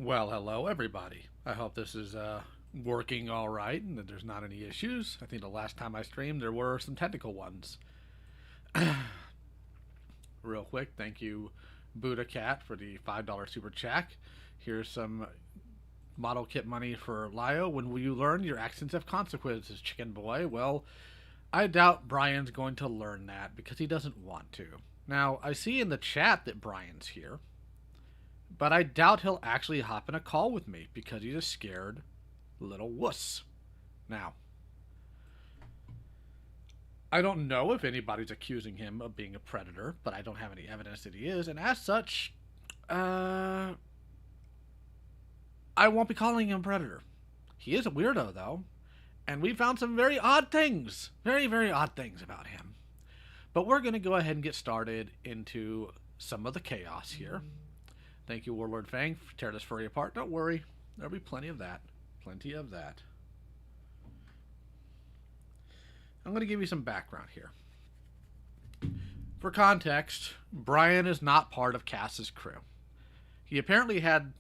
Well, hello everybody. I hope this is working all right and that there's not any issues. I think the last time I streamed there were some technical ones. Real quick, thank you Buddha Cat for the $5 super chat. Here's some model kit money for Lio. When will you learn your actions have consequences, chicken boy? Well, I doubt Brian's going to learn that because he doesn't want to. Now, I see in the chat that Brian's here, but I doubt he'll actually hop in a call with me because he's a scared little wuss. Now, I don't know if anybody's accusing him of being a predator, but I don't have any evidence that he is, and as such, I won't be calling him a predator. He is a weirdo, though, and we found some very odd things. Very, very odd things about him. But we're going to go ahead and get started into some of the chaos here. Thank you, Warlord Fang, for tearing this furry apart. Don't worry. There'll be plenty of that. Plenty of that. I'm going to give you some background here. For context, Brian is not part of Cass's crew. He apparently had,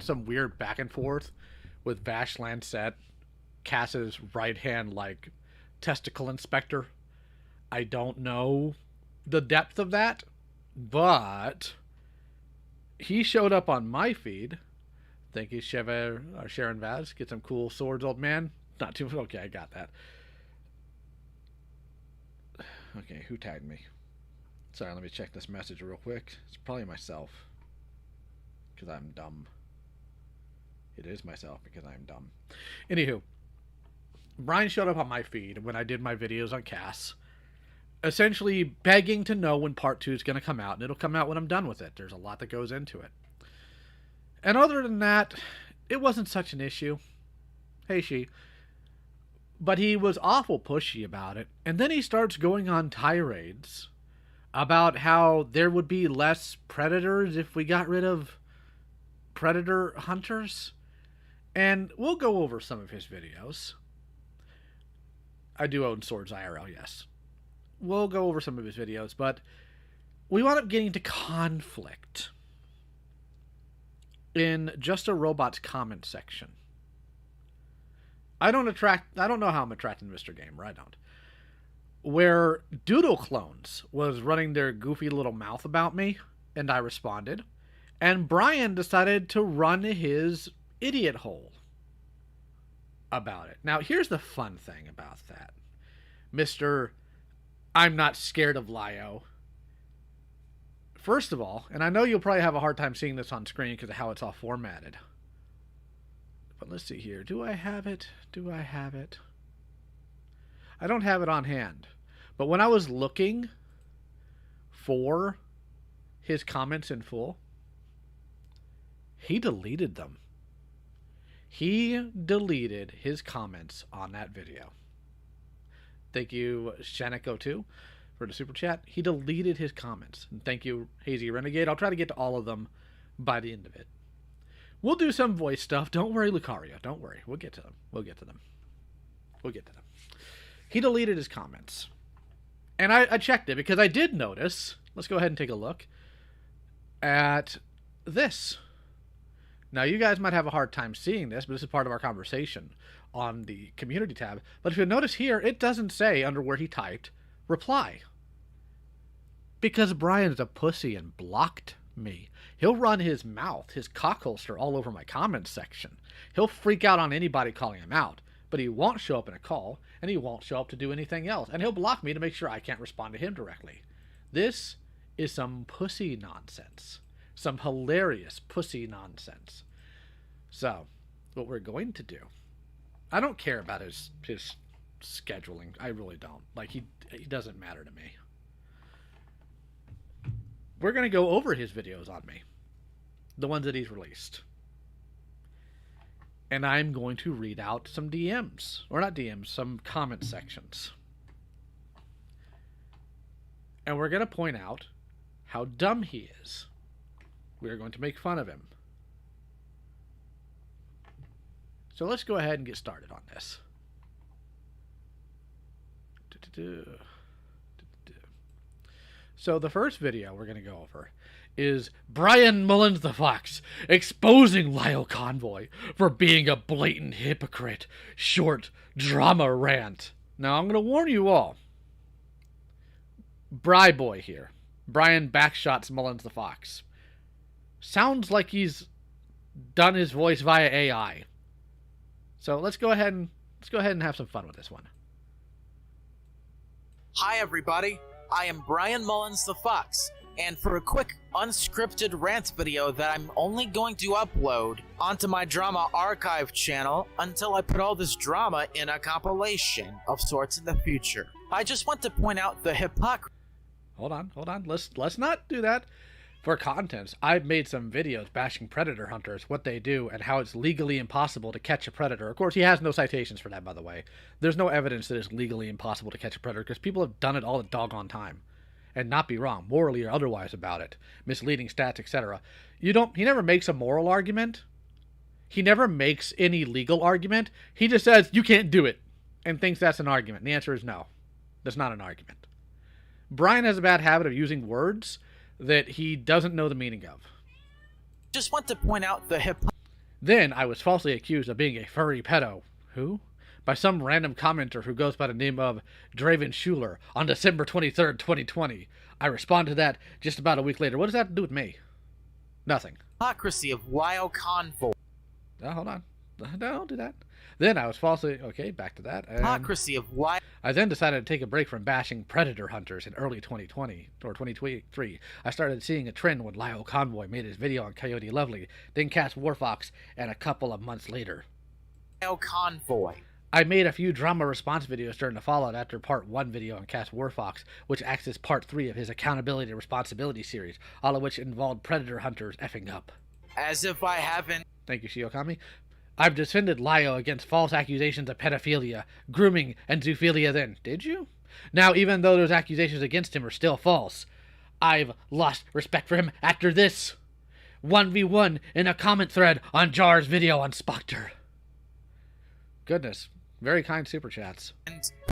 some weird back and forth with Vash Lancet, Cass's right-hand, testicle inspector. I don't know the depth of that, but he showed up on my feed. Thank you, Sharon Vaz. Get some cool swords, old man. Not too... Okay, I got that. Okay, who tagged me? Sorry, let me check this message real quick. It's probably myself. Because I'm dumb. It is myself because I'm dumb. Anywho, Brian showed up on my feed when I did my videos on Cass, essentially begging to know when part 2 is going to come out, and it'll come out when I'm done with it. There's a lot that goes into it. And other than that, it wasn't such an issue. Hey, she. But he was awful pushy about it. And then he starts going on tirades about how there would be less predators if we got rid of predator hunters. And we'll go over some of his videos. I do own Swords IRL, yes. We'll go over some of his videos, but we wound up getting to conflict in Just a Robot's comment section. I don't know how I'm attracting Mr. Gamer, I don't. Where Doodle Clones was running their goofy little mouth about me, and I responded. And Brian decided to run his idiot hole about it. Now, here's the fun thing about that. Mr. I'm not scared of Lio. First of all, and I know you'll probably have a hard time seeing this on screen because of how it's all formatted. But let's see here. Do I have it? Do I have it? I don't have it on hand. But when I was looking for his comments in full, he deleted them. He deleted his comments on that video. Thank you, Shaniko2, for the super chat. He deleted his comments. And thank you, Hazy Renegade. I'll try to get to all of them by the end of it. We'll do some voice stuff. Don't worry, Lucario. Don't worry. We'll get to them. We'll get to them. We'll get to them. He deleted his comments. And I checked it because I did notice. Let's go ahead and take a look at this. Now, you guys might have a hard time seeing this, but this is part of our conversation on the community tab. But if you notice here, it doesn't say under where he typed, reply. Because Brian's a pussy and blocked me. He'll run his mouth, his cock holster, all over my comments section. He'll freak out on anybody calling him out, but he won't show up in a call, and he won't show up to do anything else. And he'll block me to make sure I can't respond to him directly. This is some pussy nonsense. Some hilarious pussy nonsense. So, what we're going to do, I don't care about his scheduling. I really don't. He doesn't matter to me. We're going to go over his videos on me. The ones that he's released. And I'm going to read out some DMs. Or not DMs, some comment sections. And we're going to point out how dumb he is. We're going to make fun of him. So let's go ahead and get started on this. So the first video we're going to go over is Brian Mullins the Fox exposing Lyle Convoy for being a blatant hypocrite. Short drama rant. Now I'm going to warn you all. Bry Boy here. Brian backshots Mullins the Fox. Sounds like he's done his voice via AI. So let's go ahead and have some fun with this one. Hi everybody, I am Brian Mullins the Fox, and for a quick unscripted rant video that I'm only going to upload onto my drama archive channel until I put all this drama in a compilation of sorts in the future. I just want to point out the hypocrisy. Hold on. Let's not do that. For content, I've made some videos bashing predator hunters, what they do, and how it's legally impossible to catch a predator. Of course, he has no citations for that, by the way. There's no evidence that it's legally impossible to catch a predator, because people have done it all the doggone time. And not be wrong, morally or otherwise about it. Misleading stats, etc. He never makes a moral argument. He never makes any legal argument. He just says, you can't do it, and thinks that's an argument. And the answer is no. That's not an argument. Brian has a bad habit of using words that he doesn't know the meaning of. Just want to point out the Then I was falsely accused of being a furry pedo. Who? By some random commenter who goes by the name of Draven Schuler on December 23rd, 2020. I responded to that just about a week later. What does that have to do with me? Nothing. Hypocrisy of Lyle Convoy. Oh, hold on. No, don't do that. Then I was falsely... Okay, back to that. Hypocrisy of Lyle... I then decided to take a break from bashing predator hunters in early 2020, or 2023. I started seeing a trend when Lyle Convoy made his video on Coyote Lovely, then Cass Warfox, and a couple of months later. Lyle Convoy. I made a few drama response videos during the fallout after part 1 video on Cass Warfox, which acts as part 3 of his accountability and responsibility series, all of which involved predator hunters effing up. As if I haven't... Thank you, Shiokami. I've defended Lyle against false accusations of pedophilia, grooming, and zoophilia then. Did you? Now, even though those accusations against him are still false, I've lost respect for him after this. 1v1 in a comment thread on Jar's video on Spoctor. Goodness. Very kind super chats.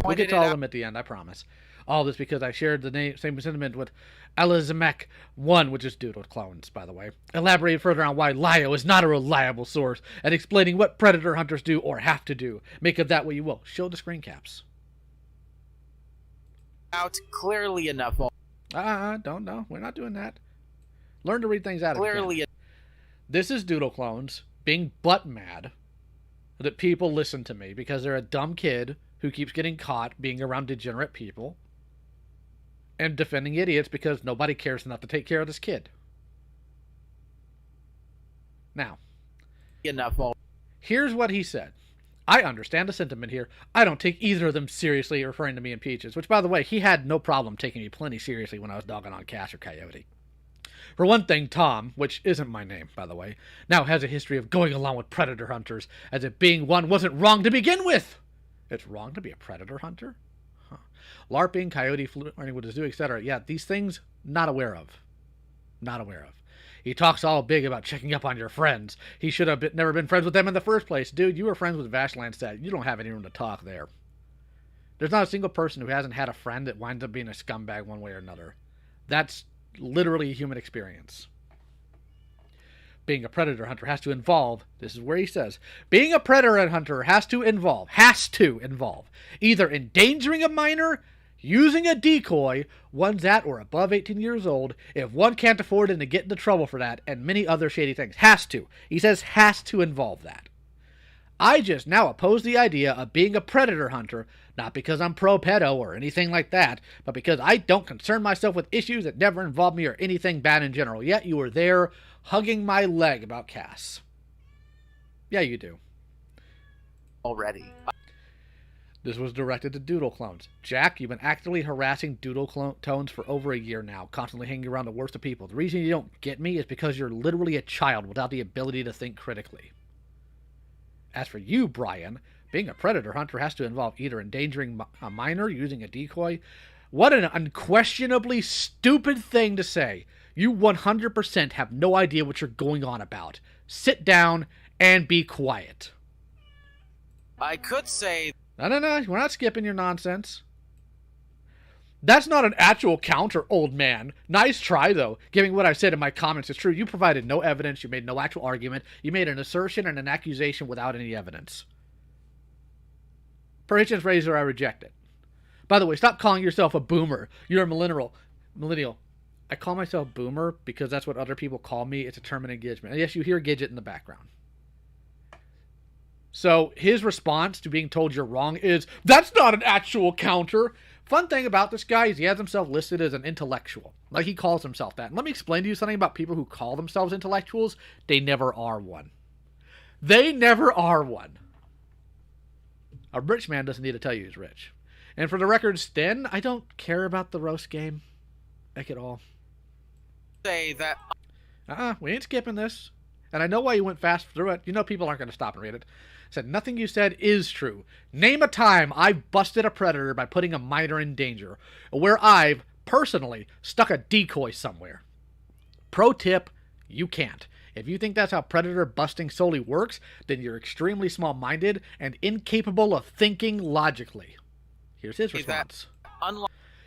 We'll get to all of them at the end, I promise. All this because I shared the same sentiment with Elizamek1, which is Doodle Clones, by the way. Elaborate further on why Lyle is not a reliable source, and explaining what predator hunters do or have to do. Make of that what you will. Show the screen caps. Out clearly enough. Don't know. We're not doing that. Learn to read things out. Clearly. This is Doodle Clones being butt mad that people listen to me because they're a dumb kid who keeps getting caught being around degenerate people and defending idiots because nobody cares enough to take care of this kid. Now, here's what he said. I understand the sentiment here. I don't take either of them seriously, referring to me and Peaches, which, by the way, he had no problem taking me plenty seriously when I was dogging on Cass or Coyote. For one thing, Tom, which isn't my name, by the way, now has a history of going along with predator hunters, as if being one wasn't wrong to begin with. It's wrong to be a predator hunter? Huh. LARPing, coyote flirting with the zoo, etc. Yeah, these things, not aware of. Not aware of. He talks all big about checking up on your friends. He should have never been friends with them in the first place. Dude, you were friends with Vash Landsat. You don't have any room to talk there. There's not a single person who hasn't had a friend that winds up being a scumbag one way or another. That's literally a human experience. Being a predator hunter has to involve, this is where he says, being a predator hunter has to involve either endangering a minor, using a decoy, one's at or above 18 years old, if one can't afford it and get into trouble for that, and many other shady things. Has to. He says has to involve that. I just now oppose the idea of being a predator hunter, not because I'm pro-pedo or anything like that, but because I don't concern myself with issues that never involve me or anything bad in general. Yet you were there hugging my leg about Cass. Yeah, you do. Already. This was directed to Doodle Clones. Jack, you've been actively harassing Doodle Tones for over a year now, constantly hanging around the worst of people. The reason you don't get me is because you're literally a child without the ability to think critically. As for you, Brian, being a predator hunter has to involve either endangering a minor, using a decoy. What an unquestionably stupid thing to say. You 100% have no idea what you're going on about. Sit down and be quiet. I could say... No, we're not skipping your nonsense. That's not an actual counter, old man. Nice try, though. Given what I've said in my comments is true, you provided no evidence, you made no actual argument, you made an assertion and an accusation without any evidence. Per Hitchens' razor, I reject it. By the way, stop calling yourself a boomer. You're a millennial. I call myself boomer because that's what other people call me. It's a term of engagement. And yes, you hear Gidget in the background. So his response to being told you're wrong is, that's not an actual counter. Fun thing about this guy is he has himself listed as an intellectual. Like, he calls himself that. And let me explain to you something about people who call themselves intellectuals. They never are one. They never are one. A rich man doesn't need to tell you he's rich. And for the record, Sten, I don't care about the roast game. Like at all. Say that. We ain't skipping this. And I know why you went fast through it. You know people aren't going to stop and read it. Said nothing you said is true. Name a time I've busted a predator by putting a minor in danger, or where I've, personally, stuck a decoy somewhere. Pro tip, you can't. If you think that's how predator busting solely works, then you're extremely small-minded and incapable of thinking logically. Here's his response.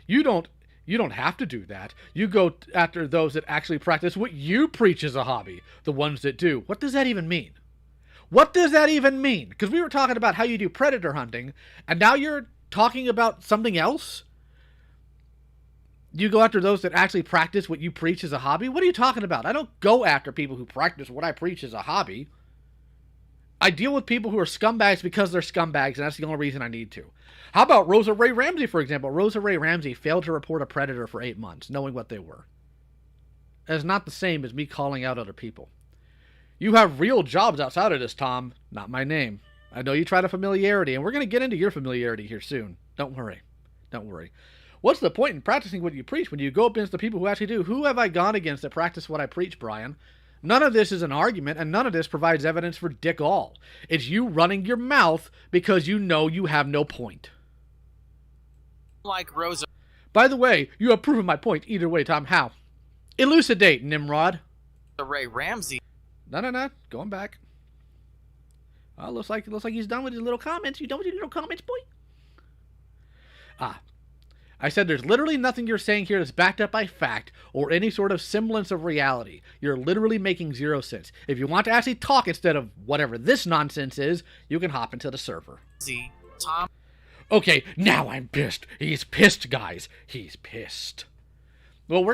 You don't have to do that. You go after those that actually practice what you preach as a hobby. The ones that do. What does that even mean? What does that even mean? Because we were talking about how you do predator hunting, and now you're talking about something else? You go after those that actually practice what you preach as a hobby? What are you talking about? I don't go after people who practice what I preach as a hobby. I deal with people who are scumbags because they're scumbags, and that's the only reason I need to. How about Rosa Ray Ramsey, for example? Rosa Ray Ramsey failed to report a predator for 8 months, knowing what they were. That is not the same as me calling out other people. You have real jobs outside of this, Tom. Not my name. I know you tried a familiarity, and we're going to get into your familiarity here soon. Don't worry. Don't worry. What's the point in practicing what you preach when you go up against the people who actually do? Who have I gone against that practice what I preach, Brian? None of this is an argument, and none of this provides evidence for dick all. It's you running your mouth because you know you have no point. Like Rosa. By the way, you have proven my point either way, Tom. How? Elucidate, Nimrod. Ray Ramsey. No. Going back. Oh, looks like he's done with his little comments. You done with your little comments, boy? I said there's literally nothing you're saying here that's backed up by fact or any sort of semblance of reality. You're literally making zero sense. If you want to actually talk instead of whatever this nonsense is, you can hop into the server. Tom. Okay, now I'm pissed. He's pissed, guys. He's pissed. Well,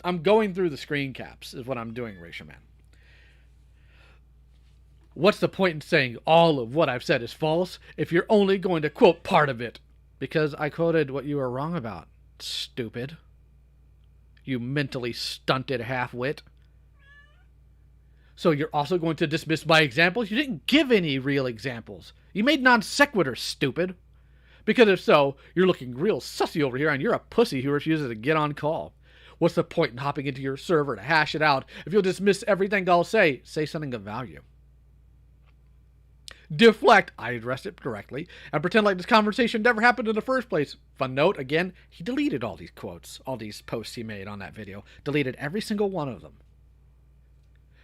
I'm going through the screen caps is what I'm doing, Ratio Man. What's the point in saying all of what I've said is false if you're only going to quote part of it? Because I quoted what you were wrong about, stupid. You mentally stunted half-wit. So you're also going to dismiss my examples? You didn't give any real examples. You made non-sequiturs, stupid. Because if so, you're looking real sussy over here and you're a pussy who refuses to get on call. What's the point in hopping into your server to hash it out if you'll dismiss everything I'll say? Say something of value. Deflect, I addressed it directly, and pretend like this conversation never happened in the first place. Fun note, again, he deleted all these quotes, all these posts he made on that video. Deleted every single one of them.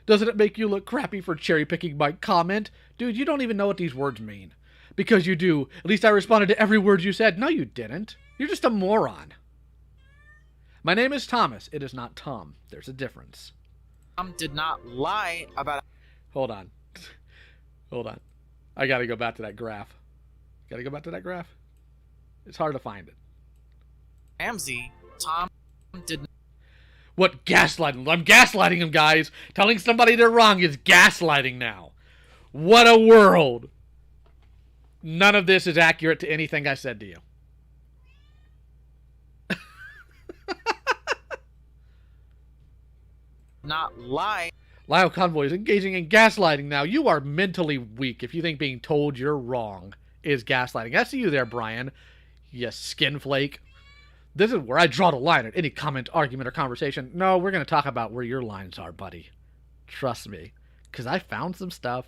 Doesn't it make you look crappy for cherry-picking my comment? Dude, you don't even know what these words mean. Because you do. At least I responded to every word you said. No, you didn't. You're just a moron. My name is Thomas. It is not Tom. There's a difference. Tom did not lie about... Hold on. I gotta go back to that graph. It's hard to find it. Ramsey. Tom did not... What gaslighting? I'm gaslighting him, guys. Telling somebody they're wrong is gaslighting now. What a world. None of this is accurate to anything I said to you. Not lie. Lyle Convoy is engaging in gaslighting now. You are mentally weak if you think being told you're wrong is gaslighting. I see you there, Brian. You skinflake. This is where I draw the line at any comment, argument, or conversation. No, we're going to talk about where your lines are, buddy. Trust me. Because I found some stuff.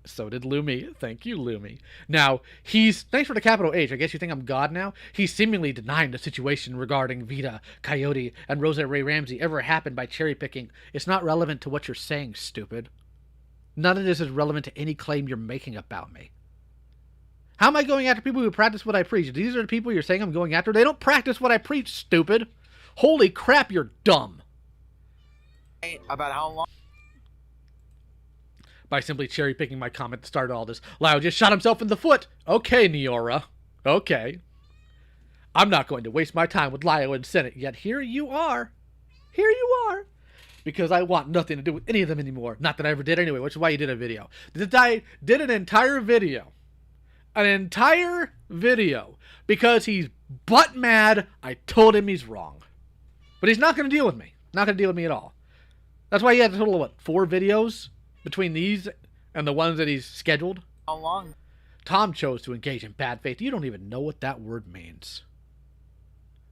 So did Lumi. Thank you, Lumi. Now, thanks for the capital H. I guess you think I'm God now? He's seemingly denying the situation regarding Vita, Coyote, and Rosa Ray Ramsey ever happened by cherry picking. It's not relevant to what you're saying, stupid. None of this is relevant to any claim you're making about me. How am I going after people who practice what I preach? These are the people you're saying I'm going after? They don't practice what I preach, stupid. Holy crap, you're dumb. About how long? By simply cherry-picking my comment to start all this. Lyle just shot himself in the foot. Okay, Neora. Okay. I'm not going to waste my time with Lyle in Senate, yet here you are. Here you are. Because I want nothing to do with any of them anymore. Not that I ever did anyway, which is why you did a video. I did an entire video. An entire video. Because he's butt mad I told him he's wrong. But he's not going to deal with me. Not going to deal with me at all. That's why he had a total of, what, 4 videos between these and the ones that he's scheduled? How long? Tom chose to engage in bad faith. You don't even know what that word means.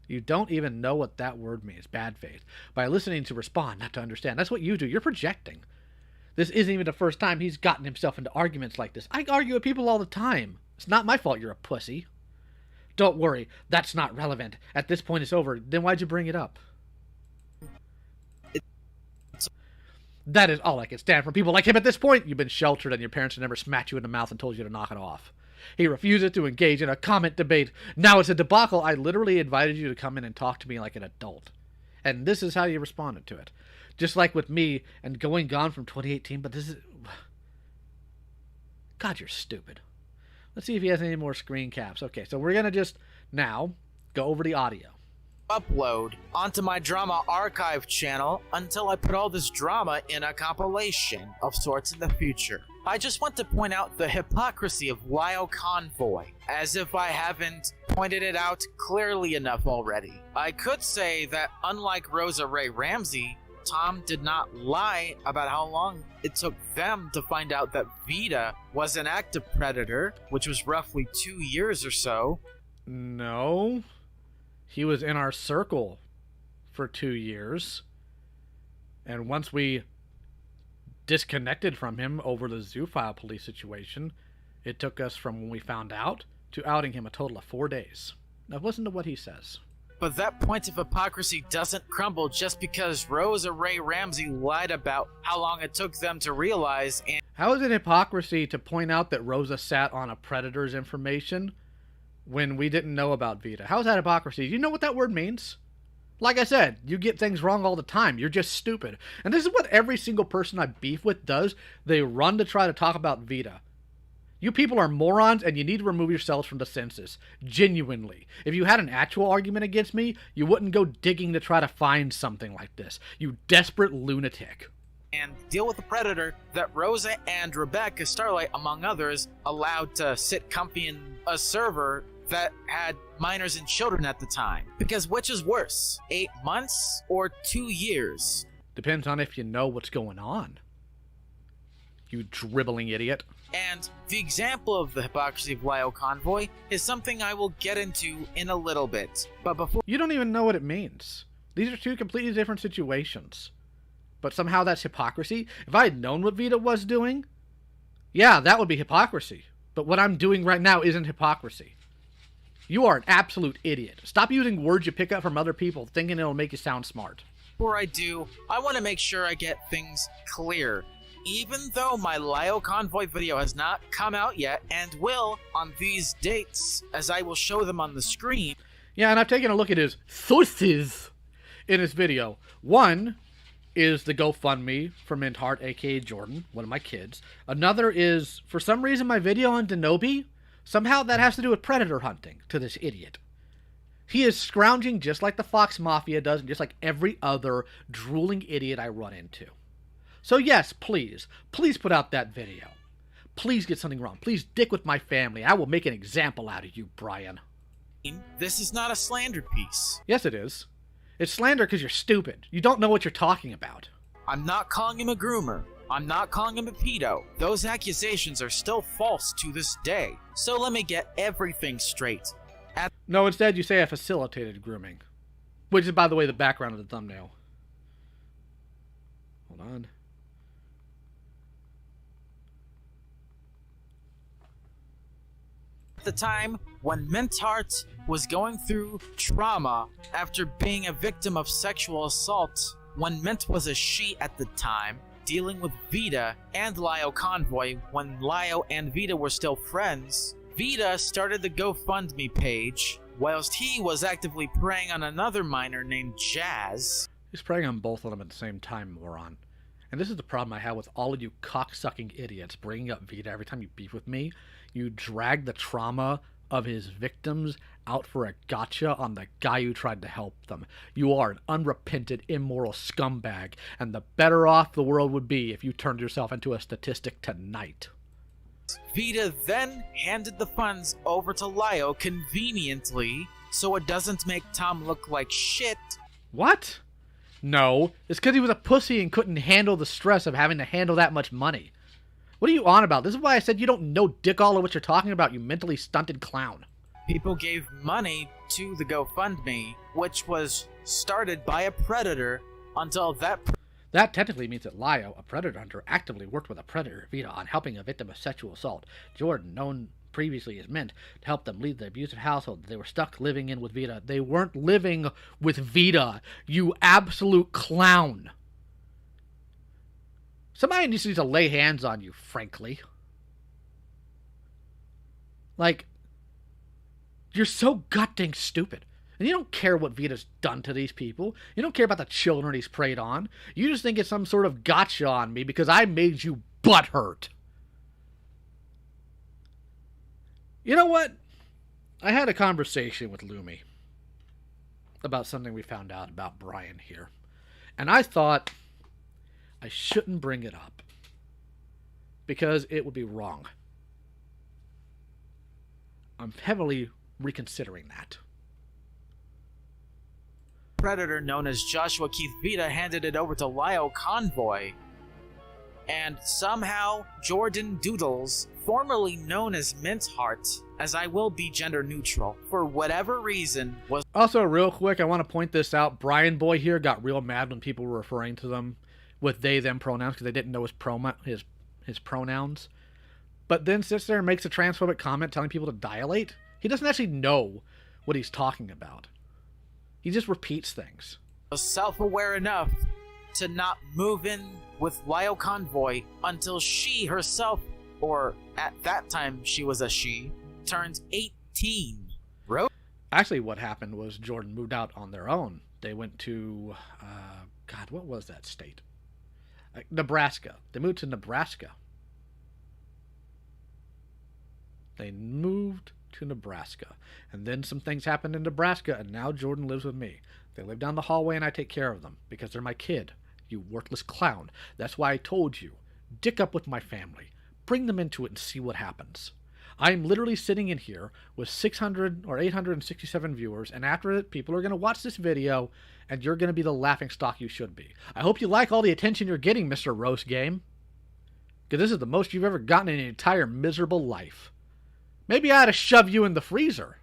You don't even know what that word means, bad faith. By listening to respond, not to understand. That's what you do. You're projecting. This isn't even the first time he's gotten himself into arguments like this. I argue with people all the time. It's not my fault you're a pussy. Don't worry. That's not relevant. At this point, it's over. Then why'd you bring it up? That is all I can stand from people like him at this point. You've been sheltered and your parents have never smacked you in the mouth and told you to knock it off. He refuses to engage in a comment debate. Now it's a debacle. I literally invited you to come in and talk to me like an adult. And this is how you responded to it. Just like with me and going gone from 2018, but this is... God, you're stupid. Let's see if he has any more screen caps. Okay, so we're going to just now go over the audio. Upload onto my drama archive channel until I put all this drama in a compilation of sorts in the future. I just want to point out the hypocrisy of Lyle Convoy, as if I haven't pointed it out clearly enough already. I could say that unlike Rosa Ray Ramsey, Tom did not lie about how long it took them to find out that Vita was an active predator, which was roughly 2 years or so. No. He was in our circle for 2 years. And once we disconnected from him over the Zoophile police situation, it took us from when we found out to outing him a total of 4 days. Now listen to what he says. But that point of hypocrisy doesn't crumble just because Rosa Ray Ramsey lied about how long it took them to realize. And how is it hypocrisy to point out that Rosa sat on a predator's information when we didn't know about Vita? How is that hypocrisy? You know what that word means? Like I said, you get things wrong all the time. You're just stupid. And this is what every single person I beef with does. They run to try to talk about Vita. You people are morons, and you need to remove yourselves from the census. Genuinely. If you had an actual argument against me, you wouldn't go digging to try to find something like this. You desperate lunatic. And deal with the predator that Rosa and Rebecca Starlight, among others, allowed to sit comfy in a server that had minors and children at the time. Because which is worse, 8 months or 2 years? Depends on if you know what's going on. You dribbling idiot. And the example of the hypocrisy of Lyle Convoy is something I will get into in a little bit. But before... You don't even know what it means. These are 2 completely different situations. But somehow that's hypocrisy? If I had known what Vita was doing, yeah, that would be hypocrisy. But what I'm doing right now isn't hypocrisy. You are an absolute idiot. Stop using words you pick up from other people thinking it'll make you sound smart. Before I do, I want to make sure I get things clear. Even though my Lyle Convoy video has not come out yet, and will on these dates, as I will show them on the screen. Yeah, and I've taken a look at his sources in his video. One is the GoFundMe for Mint Heart, aka Jordan, one of my kids. Another is, for some reason, my video on Denobi. Somehow that has to do with predator hunting to this idiot. He is scrounging just like the Fox Mafia does, and just like every other drooling idiot I run into. So yes, please put out that video. Please get something wrong. Please dick with my family. I will make an example out of you, Brian. This is not a slander piece. Yes, it is. It's slander because you're stupid. You don't know what you're talking about. I'm not calling him a groomer. I'm not calling him a pedo. Those accusations are still false to this day. So let me get everything straight. No, instead you say I facilitated grooming. Which is, by the way, the background of the thumbnail. Hold on. At the time when Mintheart was going through trauma after being a victim of sexual assault, when Mint was a she at the time, dealing with Vita and Lyle Convoy when Lyle and Vita were still friends, Vita started the GoFundMe page, whilst he was actively preying on another minor named Jazz. He's preying on both of them at the same time, moron. And this is the problem I have with all of you cocksucking idiots bringing up Vita every time you beef with me. You drag the trauma of his victims out for a gotcha on the guy who tried to help them. You are an unrepentant, immoral scumbag, and the better off the world would be if you turned yourself into a statistic tonight. Vita then handed the funds over to Lio conveniently, so it doesn't make Tom look like shit. What? No, it's because he was a pussy and couldn't handle the stress of having to handle that much money. What are you on about? This is why I said you don't know dick all of what you're talking about, you mentally stunted clown. People gave money to the GoFundMe, which was started by a predator, until that technically means that Lio, a predator hunter, actively worked with a predator, Vita, on helping a victim of sexual assault. Jordan, known previously as Mint, to help them leave the abusive household they were stuck living in with Vita. They weren't living with Vita, you absolute clown. Somebody needs to lay hands on you, frankly. Like, you're so goddamn stupid. And you don't care what Vita's done to these people. You don't care about the children he's preyed on. You just think it's some sort of gotcha on me because I made you butthurt. You know what? I had a conversation with Lumi about something we found out about Brian here. And I thought I shouldn't bring it up because it would be wrong. I'm heavily reconsidering that. Predator known as Joshua Keith Vita handed it over to Lio Convoy. And somehow Jordan Doodles, formerly known as Mint Heart, as I will be gender neutral, for whatever reason was... Also, real quick, I want to point this out. Brian Boy here got real mad when people were referring to them with they, them pronouns because they didn't know his pronouns. But then sits there and makes a transphobic comment telling people to dilate. He doesn't actually know what he's talking about. He just repeats things. Was self-aware enough to not move in with Lio Convoy until she herself, or at that time she was a she, turned 18. Actually, what happened was Jordan moved out on their own. They went to, God, what was that state? Nebraska. They moved to Nebraska. They moved to Nebraska. And then some things happened in Nebraska, and now Jordan lives with me. They live down the hallway, and I take care of them because they're my kid. You worthless clown. That's why I told you. Dick up with my family. Bring them into it and see what happens. I'm literally sitting in here with 600 or 867 viewers, and after it, people are going to watch this video, and you're going to be the laughingstock you should be. I hope you like all the attention you're getting, Mr. Roast Game. Because this is the most you've ever gotten in your entire miserable life. Maybe I ought to shove you in the freezer.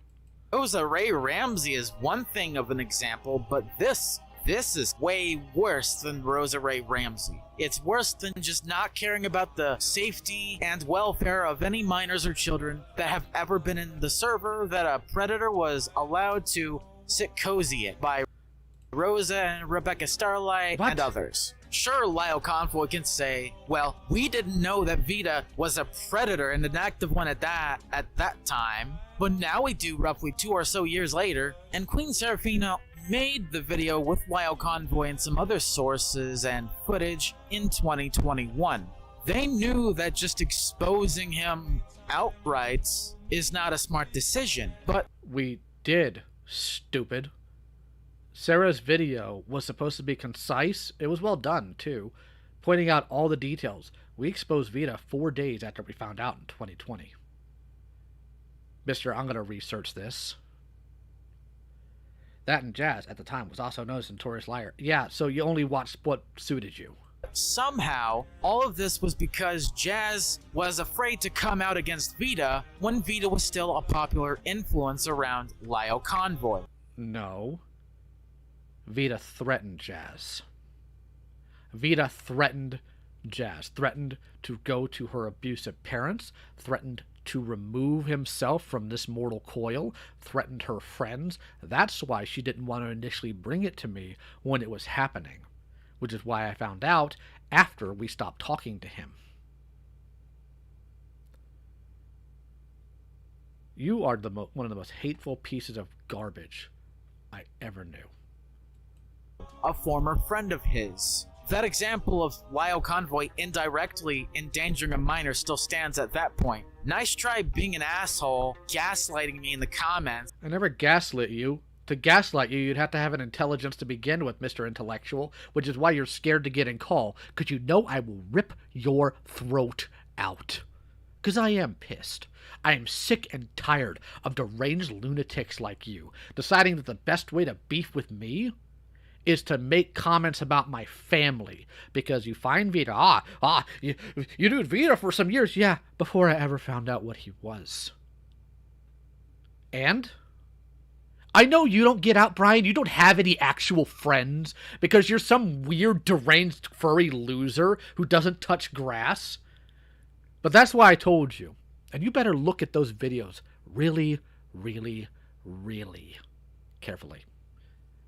Rosa Ray Ramsey is one thing of an example, but this is way worse than Rosa Ray Ramsey. It's worse than just not caring about the safety and welfare of any minors or children that have ever been in the server that a predator was allowed to sit cozy in by Rosa and Rebecca Starlight and others. Sure, Lio Convoy can say, well, we didn't know that Vita was a predator and an active one at that time, but now we do roughly 2 or so years later, and Queen Seraphina made the video with Lio Convoy and some other sources and footage in 2021. They knew that just exposing him outright is not a smart decision, but... We did, stupid. Sarah's video was supposed to be concise. It was well done, too, pointing out all the details. We exposed Vita 4 days after we found out in 2020. Mister, I'm going to research this. That and Jazz, at the time, was also known as Notorious Liar. Yeah, so you only watched what suited you. Somehow, all of this was because Jazz was afraid to come out against Vita when Vita was still a popular influence around Lio Convoy. No. Vita threatened Jazz. Vita threatened Jazz. Threatened to go to her abusive parents. Threatened to remove himself from this mortal coil. Threatened her friends. That's why she didn't want to initially bring it to me when it was happening. Which is why I found out after we stopped talking to him. You are one of the most hateful pieces of garbage I ever knew. A former friend of his. That example of Lyle Convoy indirectly endangering a minor still stands at that point. Nice try being an asshole, gaslighting me in the comments. I never gaslit you. To gaslight you, you'd have to have an intelligence to begin with, Mr. Intellectual, which is why you're scared to get in call, because you know I will rip your throat out. Because I am pissed. I am sick and tired of deranged lunatics like you deciding that the best way to beef with me is to make comments about my family because you find Vita. You knew Vita for some years. Yeah, before I ever found out what he was. And I know you don't get out, Brian. You don't have any actual friends because you're some weird, deranged, furry loser who doesn't touch grass. But that's why I told you. And you better look at those videos really, really, really carefully.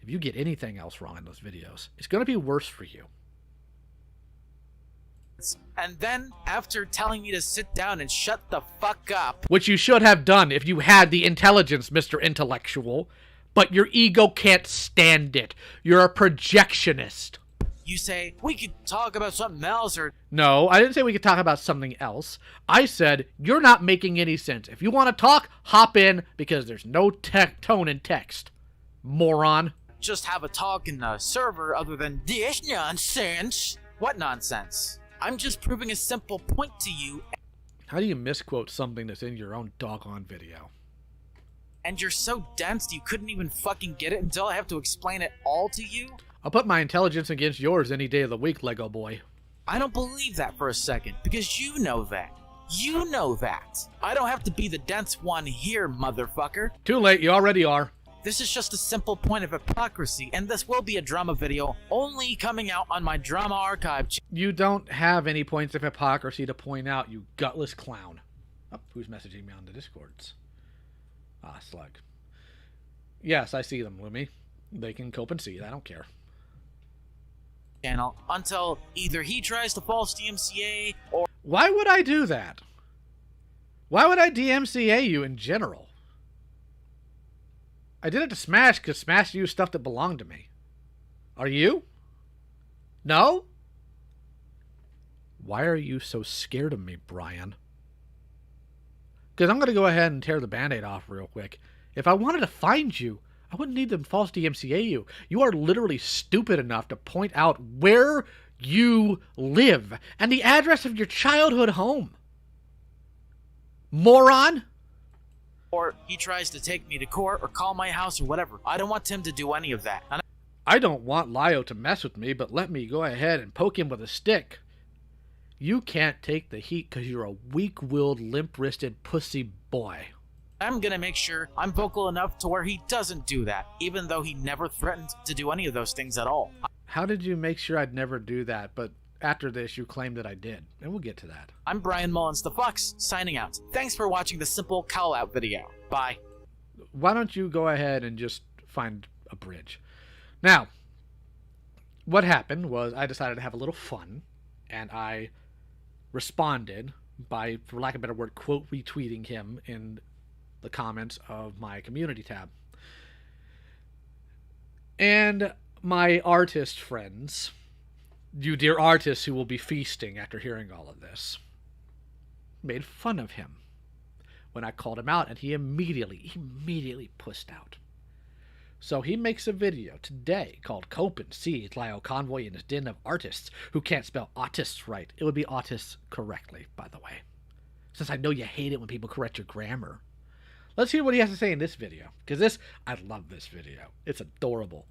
If you get anything else wrong in those videos, it's going to be worse for you. And then, after telling me to sit down and shut the fuck up, which you should have done if you had the intelligence, Mr. Intellectual, but your ego can't stand it. You're a projectionist. You say, we could talk about something else or... No, I didn't say we could talk about something else. I said, you're not making any sense. If you want to talk, hop in, because there's no tone in text. Moron. Just have a talk in the server other than this nonsense. What nonsense? I'm just proving a simple point to you. How do you misquote something that's in your own doggone video? And you're so dense you couldn't even fucking get it until I have to explain it all to you? I'll put my intelligence against yours any day of the week, Lego boy. I don't believe that for a second, because you know that. You know that. I don't have to be the dense one here, motherfucker. Too late, you already are. This is just a simple point of hypocrisy, and this will be a drama video only coming out on my drama archive. You don't have any points of hypocrisy to point out, you gutless clown. Oh, who's messaging me on the Discords? Ah, Slug. Yes, I see them, Lumi. They can cope and see it. I don't care. Channel until either he tries to false DMCA or... Why would I do that? Why would I DMCA you in general? I did it to Smash because Smash used stuff that belonged to me. Are you? No? Why are you so scared of me, Brian? Because I'm going to go ahead and tear the Band-Aid off real quick. If I wanted to find you, I wouldn't need to false DMCA you. You are literally stupid enough to point out where you live and the address of your childhood home. Moron! Or he tries to take me to court or call my house or whatever. I don't want him to do any of that. I don't want Lio to mess with me, but let me go ahead and poke him with a stick. You can't take the heat because you're a weak-willed, limp-wristed pussy boy. I'm gonna make sure I'm vocal enough to where he doesn't do that, even though he never threatened to do any of those things at all. How did you make sure I'd never do that, but after this you claim that I did? And we'll get to that. I'm Brian Mullins the Fox, signing out. Thanks for watching the simple call-out video. Bye. Why don't you go ahead and just find a bridge? Now, what happened was I decided to have a little fun, and I responded by, for lack of a better word, quote retweeting him in the comments of my community tab. And my artist friends, you dear artists who will be feasting after hearing all of this, made fun of him when I called him out, and he immediately pussed out. So he makes a video today called Cope and See Lyle Convoy in his den of artists who can't spell autists right. It would be autists correctly, by the way. Since I know you hate it when people correct your grammar. Let's hear what he has to say in this video. Because I love this video. It's adorable.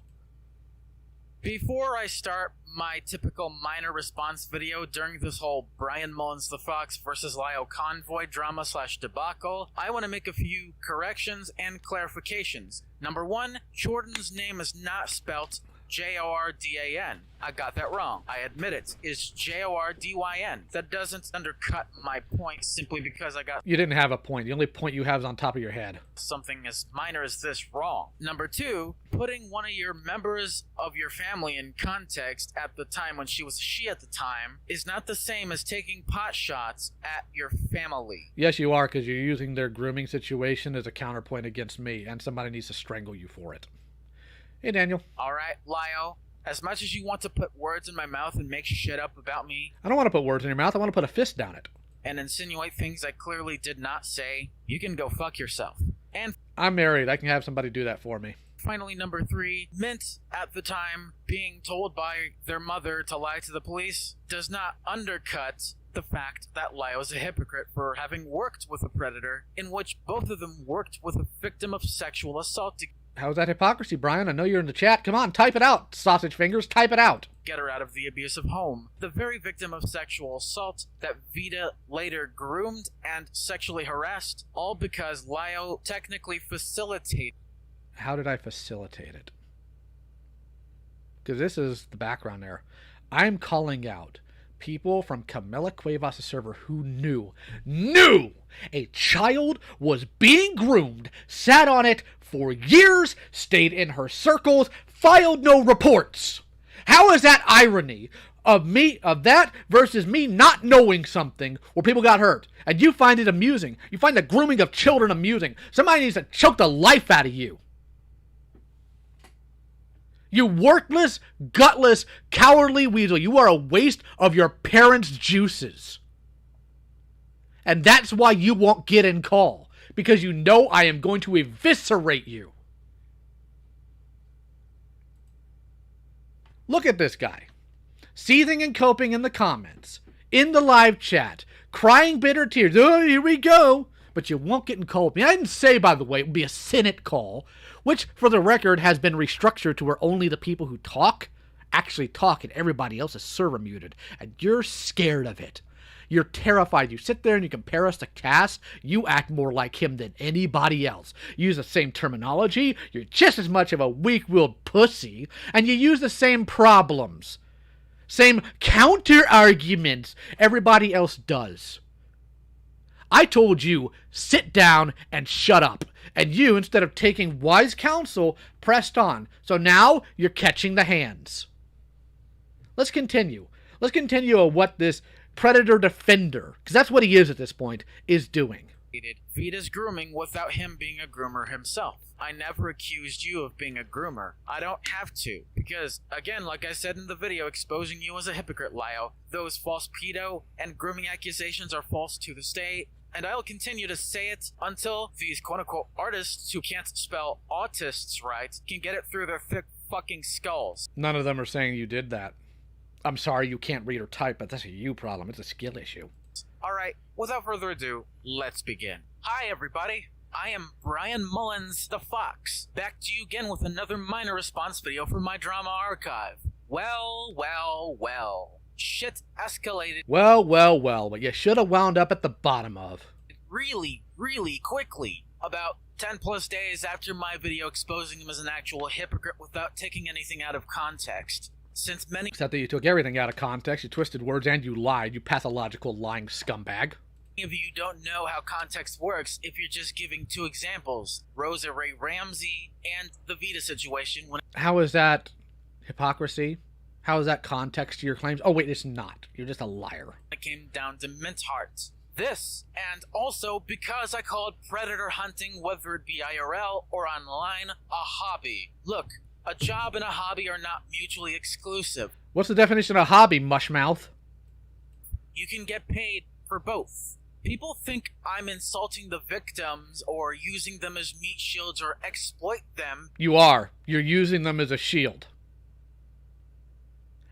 Before I start my typical minor response video during this whole Brian Mullins the Fox versus Lyle Convoy drama/debacle, I want to make a few corrections and clarifications. Number one, Jordan's name is not spelt Jordan. I got that wrong. I admit it. It's Jordyn. That doesn't undercut my point simply because I got You didn't have a point. The only point you have is on top of your head. something as minor as this wrong. Number 2, putting one of your members of your family in context at the time when she was a she at the time is not the same as taking pot shots at your family. Yes, you are, because you're using their grooming situation as a counterpoint against me, and somebody needs to strangle you for it. Hey, Daniel. Alright, Lio, as much as you want to put words in my mouth and make shit up about me I don't want to put words in your mouth. I want to put a fist down it. and insinuate things I clearly did not say, you can go fuck yourself. And I'm married. I can have somebody do that for me. finally, number 3, Mint, at the time, being told by their mother to lie to the police does not undercut the fact that Lio is a hypocrite for having worked with a predator, in which both of them worked with a victim of sexual assault to How's that hypocrisy, Brian? I know you're in the chat. Come on, type it out, sausage fingers. Type it out. get her out of the abusive home. The very victim of sexual assault that Vita later groomed and sexually harassed, all because Lio technically facilitated. How did I facilitate it? Because this is the background there. I'm calling out people from Camila Cuevas' server who knew a child was being groomed, sat on it for years, stayed in her circles, filed no reports. How is that irony of that versus me not knowing something where people got hurt? And you find it amusing. You find the grooming of children amusing. Somebody needs to choke the life out of you. You worthless, gutless, cowardly weasel. You are a waste of your parents' juices. And that's why you won't get in call. Because you know I am going to eviscerate you. Look at this guy. Seething and coping in the comments. In the live chat. Crying bitter tears. Oh, here we go. But you won't get in call with me. I didn't say, by the way, it would be a Senate call. Which, for the record, has been restructured to where only the people who talk actually talk and everybody else is server muted. And you're scared of it. You're terrified. You sit there and you compare us to Cass. You act more like him than anybody else. You use the same terminology. You're just as much of a weak-willed pussy. And you use the same problems. Same counter-arguments everybody else does. I told you, sit down and shut up. And you, instead of taking wise counsel, pressed on. So now, you're catching the hands. Let's continue. Let's continue on what this predator defender, because that's what he is at this point, is doing. Vita's grooming without him being a groomer himself. I never accused you of being a groomer. I don't have to. Because, again, like I said in the video exposing you as a hypocrite, Lio, those false pedo and grooming accusations are false to the state. And I'll continue to say it until these quote-unquote artists who can't spell autists right can get it through their thick fucking skulls. None of them are saying you did that. I'm sorry you can't read or type, but that's a you problem. It's a skill issue. Alright, without further ado, let's begin. Hi everybody, I am Brian Mullins the Fox, back to you again with another minor response video from my drama archive. Well. Shit escalated Well, but you should have wound up at the bottom of. really quickly. About 10 plus days after my video exposing him as an actual hypocrite without taking anything out of context. Since many Except that you took everything out of context, you twisted words, and you lied, you pathological lying scumbag. of you don't know how context works if you're just giving 2 examples, Rosa Ray Ramsey and the Vita situation when How is that hypocrisy? How is that context to your claims? Oh, wait, it's not. You're just a liar. it came down to Mint Heart. This, and also because I called predator hunting, whether it be IRL or online, a hobby. Look, a job and a hobby are not mutually exclusive. What's the definition of hobby, mushmouth? You can get paid for both. People think I'm insulting the victims or using them as meat shields or exploit them. You are. You're using them as a shield.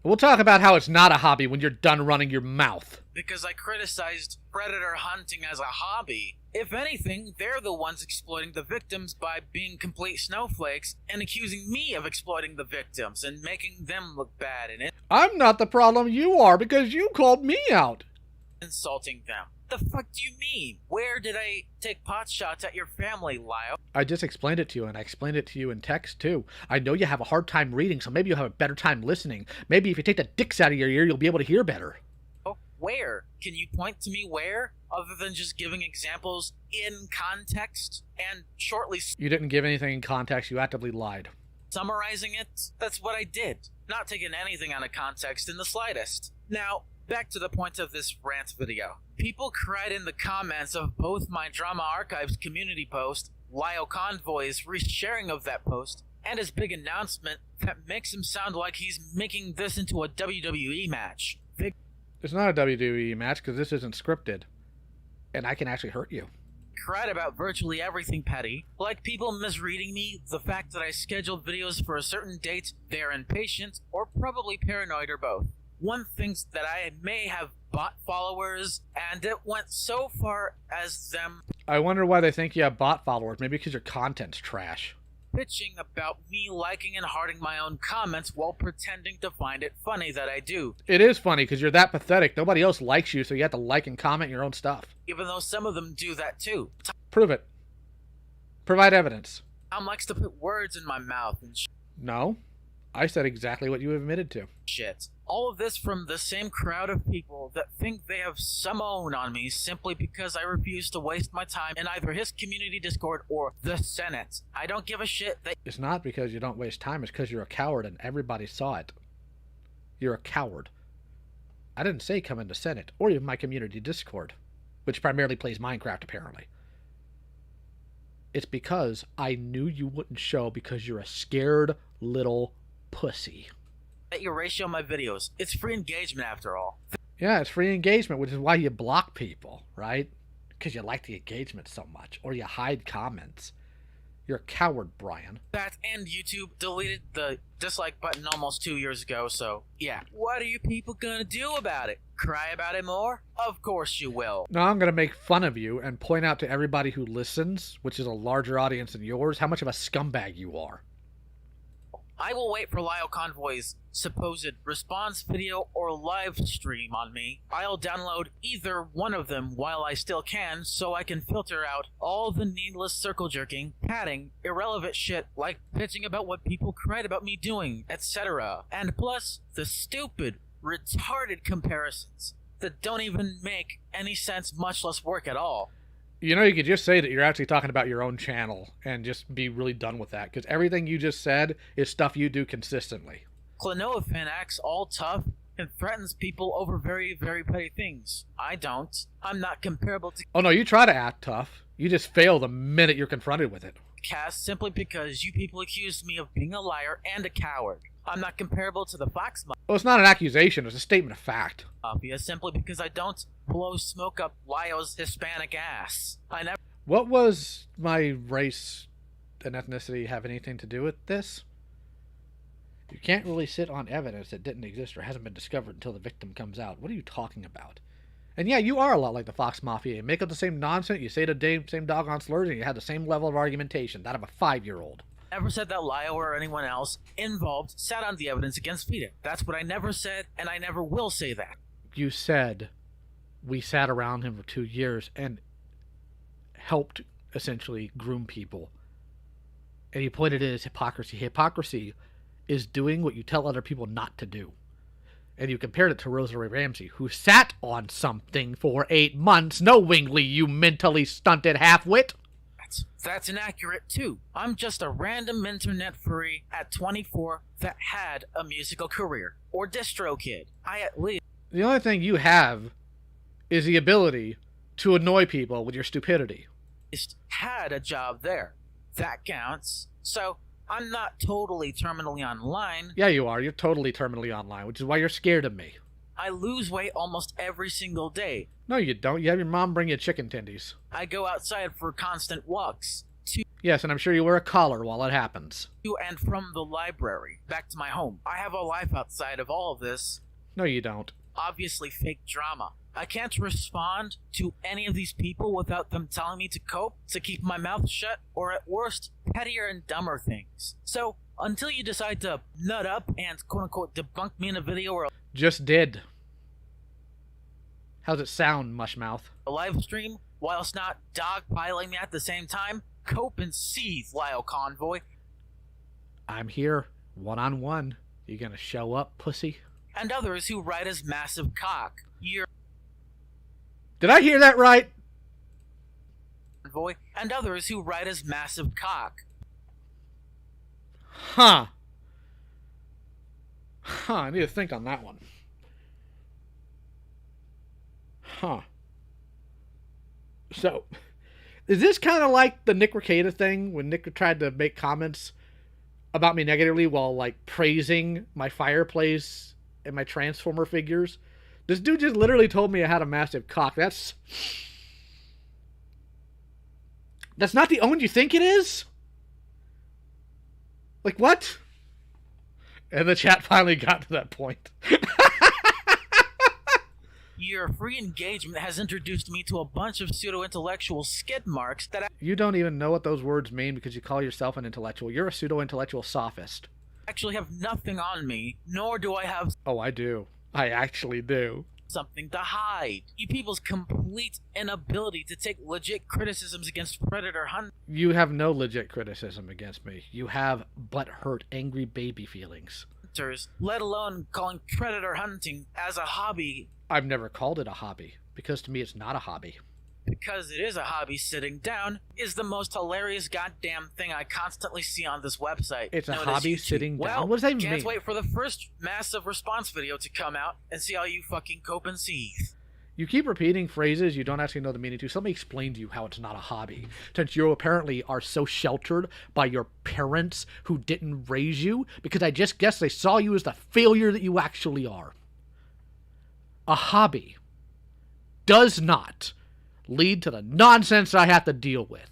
We'll talk about how it's not a hobby when you're done running your mouth. Because I criticized predator hunting as a hobby. If anything, they're the ones exploiting the victims by being complete snowflakes and accusing me of exploiting the victims and making them look bad and I'm not the problem, you are, because you called me out. insulting them. The fuck do you mean? Where did I take pot shots at your family, Lyle? I just explained it to you, and I explained it to you in text, too. I know you have a hard time reading, so maybe you'll have a better time listening. Maybe if you take the dicks out of your ear, you'll be able to hear better. Oh, where? Can you point to me where? Other than just giving examples in context and shortly You didn't give anything in context. You actively lied. summarizing it? That's what I did. Not taking anything out of context in the slightest. Now, back to the point of this rant video. People cried in the comments of both my Drama Archives community post, Lyle Convoy's resharing of that post, and his big announcement that makes him sound like he's making this into a WWE match. They It's not a WWE match because this isn't scripted. And I can actually hurt you. cried about virtually everything petty, like people misreading me, the fact that I scheduled videos for a certain date, they're impatient, or probably paranoid, or both. One thinks that I may have bot followers, and it went so far as them I wonder why they think you have bot followers. Maybe because your content's trash. bitching about me liking and hearting my own comments while pretending to find it funny that I do, It is funny because you're that pathetic. Nobody else likes you, so you have to like and comment your own stuff. even though some of them do that too. Prove it. Provide evidence. Tom likes to put words in my mouth and No. I said exactly what you admitted to. shit. All of this from the same crowd of people that think they have some own on me simply because I refuse to waste my time in either his community Discord or the Senate. I don't give a shit that It's not because you don't waste time. It's because you're a coward and everybody saw it. You're a coward. I didn't say come into Senate or even my community Discord, which primarily plays Minecraft apparently. It's because I knew you wouldn't show because you're a scared little pussy. you ratio my videos. It's free engagement after all. Yeah, it's free engagement, which is why you block people, right? Because you like the engagement so much, or you hide comments. You're a coward, Brian. That and YouTube deleted the dislike button almost 2 years ago, so yeah. What are you people gonna do about it? Cry about it more? Of course you will. Now I'm going to make fun of you and point out to everybody who listens, which is a larger audience than yours, how much of a scumbag you are. I will wait for Lyle Convoy's supposed response video or live stream on me. I'll download either one of them while I still can so I can filter out all the needless circle jerking, padding, irrelevant shit like bitching about what people cried about me doing, etc. And plus, the stupid, retarded comparisons that don't even make any sense, much less work at all. You know, you could just say that you're actually talking about your own channel and just be really done with that, because everything you just said is stuff you do consistently. Clonophin acts all tough and threatens people over very, very petty things. I don't. I'm not comparable to Oh no, you try to act tough. You just fail the minute you're confronted with it. Cass simply because you people accused me of being a liar and a coward. I'm not comparable to the Fox Well, it's not an accusation, it's a statement of fact. Mafia simply because I don't blow smoke up Lyle's Hispanic ass. I never What was my race and ethnicity have anything to do with this? You can't really sit on evidence that didn't exist or hasn't been discovered until the victim comes out. What are you talking about? And yeah, you are a lot like the Fox Mafia. You make up the same nonsense, you say the same doggone slurs, and you have the same level of argumentation. That of a 5-year-old. never said that Lyle or anyone else involved sat on the evidence against Vita. That's what I never said, and I never will say that. You said we sat around him for 2 years and helped essentially groom people. And you pointed it as hypocrisy. Hypocrisy is doing what you tell other people not to do. And you compared it to Rosalie Ramsey, who sat on something for 8 months knowingly, you mentally stunted halfwit. That's inaccurate too. I'm just a random internet furry at 24 that had a musical career. Or distro kid. I at least The only thing you have is the ability to annoy people with your stupidity. had a job there. That counts. So, I'm not totally terminally online. Yeah, you are. You're totally terminally online, which is why you're scared of me. I lose weight almost every single day. No, you don't. You have your mom bring you chicken tendies. I go outside for constant walks. To Yes, and I'm sure you wear a collar while it happens. and from the library. Back to my home. I have a life outside of all of this. No, you don't. Obviously fake drama. I can't respond to any of these people without them telling me to cope, to keep my mouth shut, or at worst, pettier and dumber things. So, until you decide to nut up and quote-unquote debunk me in a video or Just did. How's it sound, Mushmouth? A live stream, whilst not dogpiling me at the same time, cope and seethe, Lyle Convoy. I'm here, one-on-one. You gonna show up, pussy? And others who write as massive cock. Did I hear that right? Convoy. And others who write as massive cock. Huh. I need to think on that one. Huh. So, is this kind of like the Nick Rekieta thing when Nick tried to make comments about me negatively while, like, praising my fireplace and my Transformer figures? This dude just literally told me I had a massive cock. That's not the own you think it is? Like, what? And the chat finally got to that point. Your free engagement has introduced me to a bunch of pseudo-intellectual skid marks that You don't even know what those words mean because you call yourself an intellectual. You're a pseudo-intellectual sophist. actually have nothing on me, nor do I have Oh, I do. I actually do. something to hide. You people's complete inability to take legit criticisms against predator hunters, You have no legit criticism against me. You have butthurt, angry baby feelings. let alone calling predator hunting as a hobby, I've never called it a hobby, because to me it's not a hobby. because it is a hobby sitting down, is the most hilarious goddamn thing I constantly see on this website. It's a known as hobby YouTube. sitting down? Well, What does that even can't mean? wait for the first massive response video to come out and see how you fucking cope and seethe. You keep repeating phrases you don't actually know the meaning to. So let me explain to you how it's not a hobby. Since you apparently are so sheltered by your parents who didn't raise you, because I just guess they saw you as the failure that you actually are. A hobby does not lead to the nonsense I have to deal with.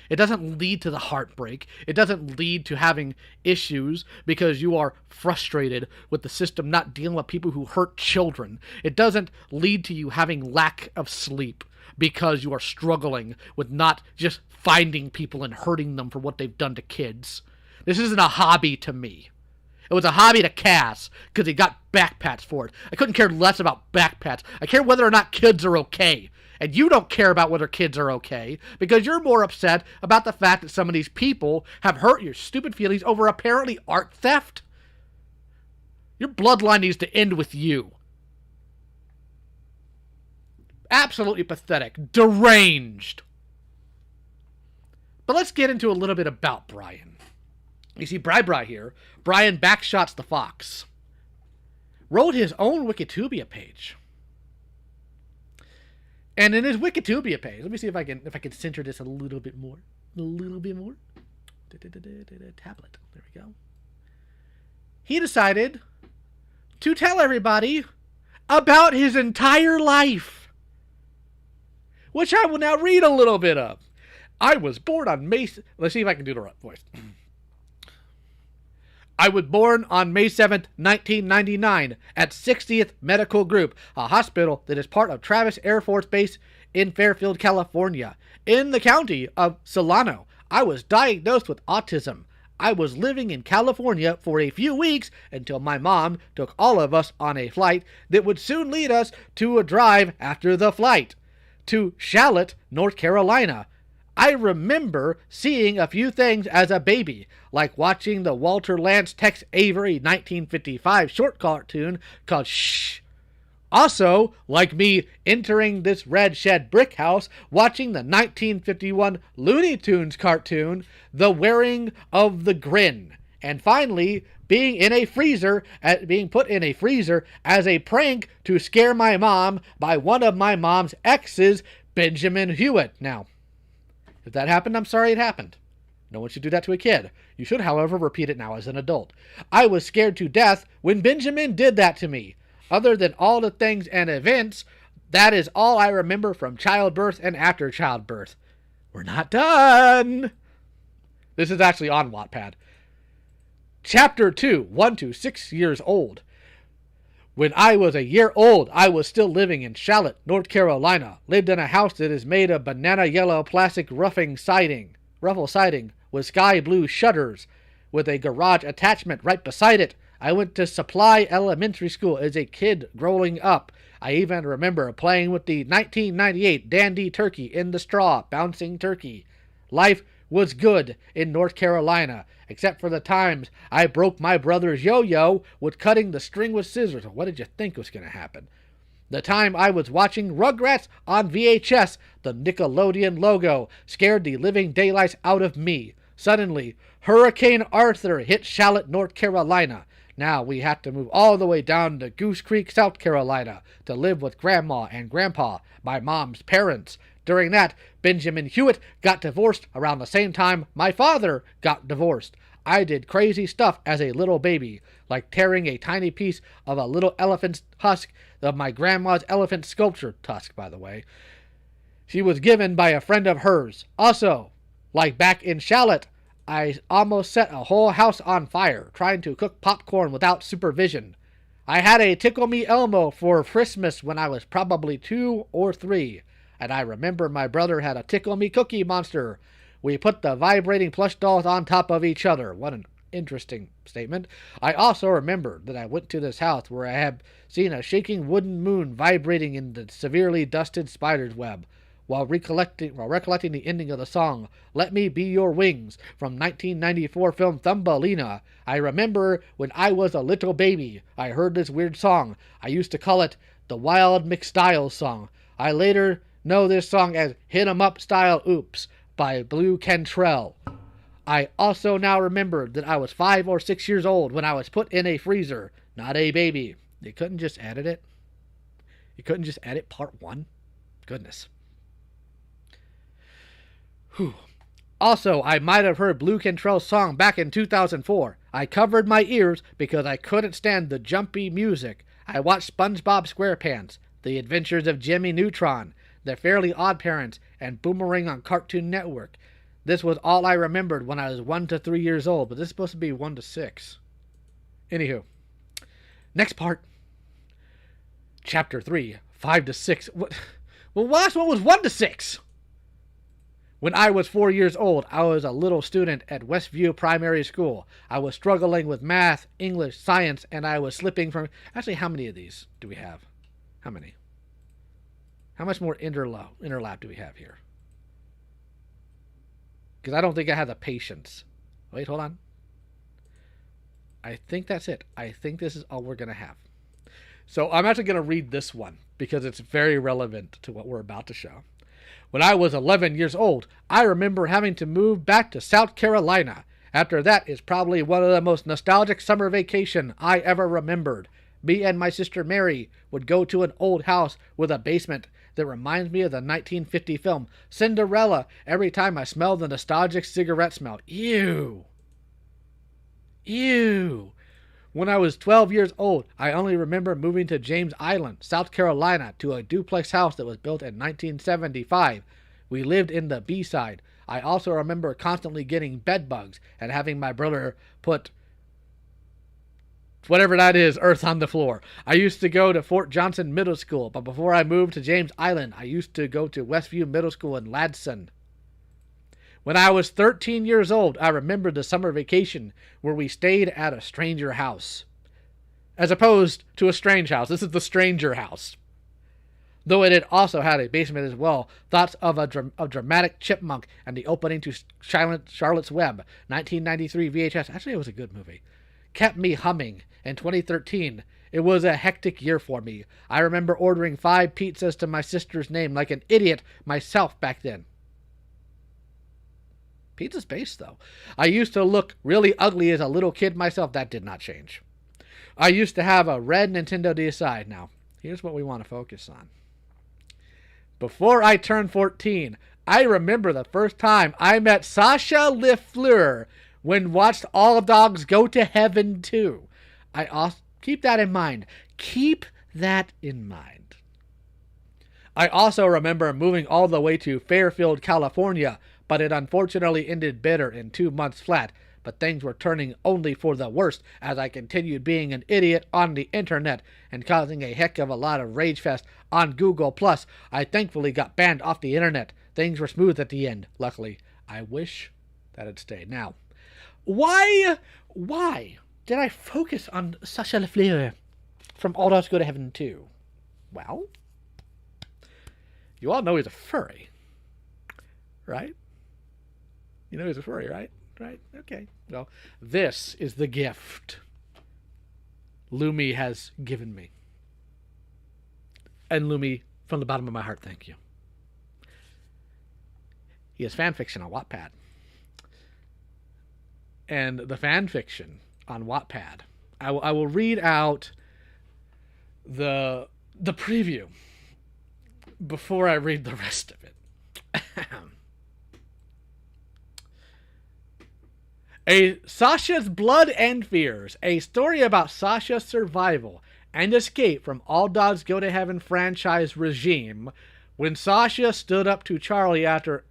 It doesn't lead to the heartbreak. It doesn't lead to having issues because you are frustrated with the system not dealing with people who hurt children. It doesn't lead to you having lack of sleep because you are struggling with not just finding people and hurting them for what they've done to kids. This isn't a hobby to me. It was a hobby to Cass because he got backpats for it. I couldn't care less about backpats. I care whether or not kids are okay. And you don't care about whether kids are okay because you're more upset about the fact that some of these people have hurt your stupid feelings over apparently art theft. Your bloodline needs to end with you. Absolutely pathetic. Deranged. But let's get into a little bit about Brian. You see, Bri here, Brian Backshots the Fox, wrote his own Wikitubia page. And in his Wikitubia page, let me see if I can center this a little bit more. Tablet. There we go. He decided to tell everybody about his entire life, which I will now read a little bit of. I was born on May... Let's see if I can do the right voice. I was born on May 7th, 1999 at 60th Medical Group, a hospital that is part of Travis Air Force Base in Fairfield, California. In the county of Solano, I was diagnosed with autism. I was living in California for a few weeks until my mom took all of us on a flight that would soon lead us to a drive after the flight to Charlotte, North Carolina. I remember seeing a few things as a baby, like watching the Walter Lance Tex Avery 1955 short cartoon called Shh. Also, like me entering this red shed brick house, watching the 1951 Looney Tunes cartoon, The Wearing of the Grin. And finally, being put in a freezer as a prank to scare my mom by one of my mom's exes, Benjamin Hewitt. Now, if that happened, I'm sorry it happened. No one should do that to a kid. You should, however, repeat it now as an adult. I was scared to death when Benjamin did that to me. Other than all the things and events, that is all I remember from childbirth and after childbirth. We're not done. This is actually on Wattpad. Chapter 2, 1 to 6 years old. When I was a year old, I was still living in Charlotte, North Carolina. Lived in a house that is made of banana yellow plastic ruffle siding with sky blue shutters with a garage attachment right beside it. I went to Supply Elementary School as a kid growing up. I even remember playing with the 1998 Dandy Turkey in the straw, bouncing turkey. Life was good in North Carolina, except for the times I broke my brother's yo-yo with cutting the string with scissors. What did you think was going to happen? The time I was watching Rugrats on VHS, the Nickelodeon logo scared the living daylights out of me. Suddenly, Hurricane Arthur hit Charlotte, North Carolina. Now we have to move all the way down to Goose Creek, South Carolina, to live with Grandma and Grandpa, my mom's parents. During that, Benjamin Hewitt got divorced around the same time my father got divorced. I did crazy stuff as a little baby, like tearing a tiny piece of a little elephant's husk of my grandma's elephant sculpture tusk, by the way. She was given by a friend of hers. Also, like back in Charlotte, I almost set a whole house on fire trying to cook popcorn without supervision. I had a Tickle Me Elmo for Christmas when I was probably 2 or 3, and I remember my brother had a Tickle Me Cookie Monster. We put the vibrating plush dolls on top of each other. What an interesting statement. I also remember that I went to this house where I had seen a shaking wooden moon vibrating in the severely dusted spider's web. While recollecting the ending of the song, Let Me Be Your Wings, from 1994 film Thumbelina, I remember when I was a little baby, I heard this weird song. I used to call it the Wild McStyle song. I later know this song as Hit 'em Up Style Oops by Blue Cantrell. I also now remember that I was 5 or 6 years old when I was put in a freezer, not a baby. You couldn't just edit it? You couldn't just edit part 1? Goodness. Whew. Also, I might have heard Blue Cantrell's song back in 2004. I covered my ears because I couldn't stand the jumpy music. I watched SpongeBob SquarePants, The Adventures of Jimmy Neutron, The Fairly Odd Parents, and Boomerang on Cartoon Network. This was all I remembered when I was 1 to 3 years old, but this is supposed to be 1 to 6. Anywho, next part. Chapter 3, 5 to 6. What? Well, last one was 1 to 6. When I was 4 years old, I was a little student at Westview Primary School. I was struggling with math, English, science, and I was slipping from... Actually, how many of these do we have? How many? How much more interlap do we have here? Because I don't think I have the patience. Wait, hold on. I think that's it. I think this is all we're going to have. So I'm actually going to read this one because it's very relevant to what we're about to show. When I was 11 years old, I remember having to move back to South Carolina. After that is probably one of the most nostalgic summer vacation I ever remembered. Me and my sister Mary would go to an old house with a basement that reminds me of the 1950 film Cinderella every time I smell the nostalgic cigarette smell. Ew. Ew. When I was 12 years old, I only remember moving to James Island, South Carolina, to a duplex house that was built in 1975. We lived in the B-side. I also remember constantly getting bed bugs and having my brother put whatever that is, earth on the floor. I used to go to Fort Johnson Middle School, but before I moved to James Island, I used to go to Westview Middle School in Ladson. When I was 13 years old, I remember the summer vacation where we stayed at a stranger house. As opposed to a strange house. This is the stranger house. Though it had also had a basement as well. Thoughts of a dramatic chipmunk and the opening to Charlotte's Web, 1993 VHS. Actually, it was a good movie. Kept me humming. In 2013, it was a hectic year for me. I remember ordering 5 pizzas to my sister's name like an idiot myself back then. Pizza's base, though. I used to look really ugly as a little kid myself. That did not change. I used to have a red Nintendo DSi. Now, here's what we want to focus on. Before I turned 14, I remember the first time I met Sasha LeFleur when watched All Dogs Go to Heaven 2. I also keep that in mind. Keep that in mind. I also remember moving all the way to Fairfield, California, but it unfortunately ended bitter in 2 months flat. But things were turning only for the worst as I continued being an idiot on the internet and causing a heck of a lot of rage fest on Google+. I thankfully got banned off the internet. Things were smooth at the end, luckily. I wish that had stayed. Now, why did I focus on Sasha LeFleur from All Dogs Go to Heaven 2? Well, you all know he's a furry, right? You know he's a furry, right? Right? Okay. Well, this is the gift Lumi has given me. And Lumi, from the bottom of my heart, thank you. He has fan fiction on Wattpad. And the fan fiction on Wattpad, I will read out the preview before I read the rest of it. Sasha's Blood and Fears, a story about Sasha's survival and escape from All Dogs Go to Heaven franchise regime when Sasha stood up to Charlie after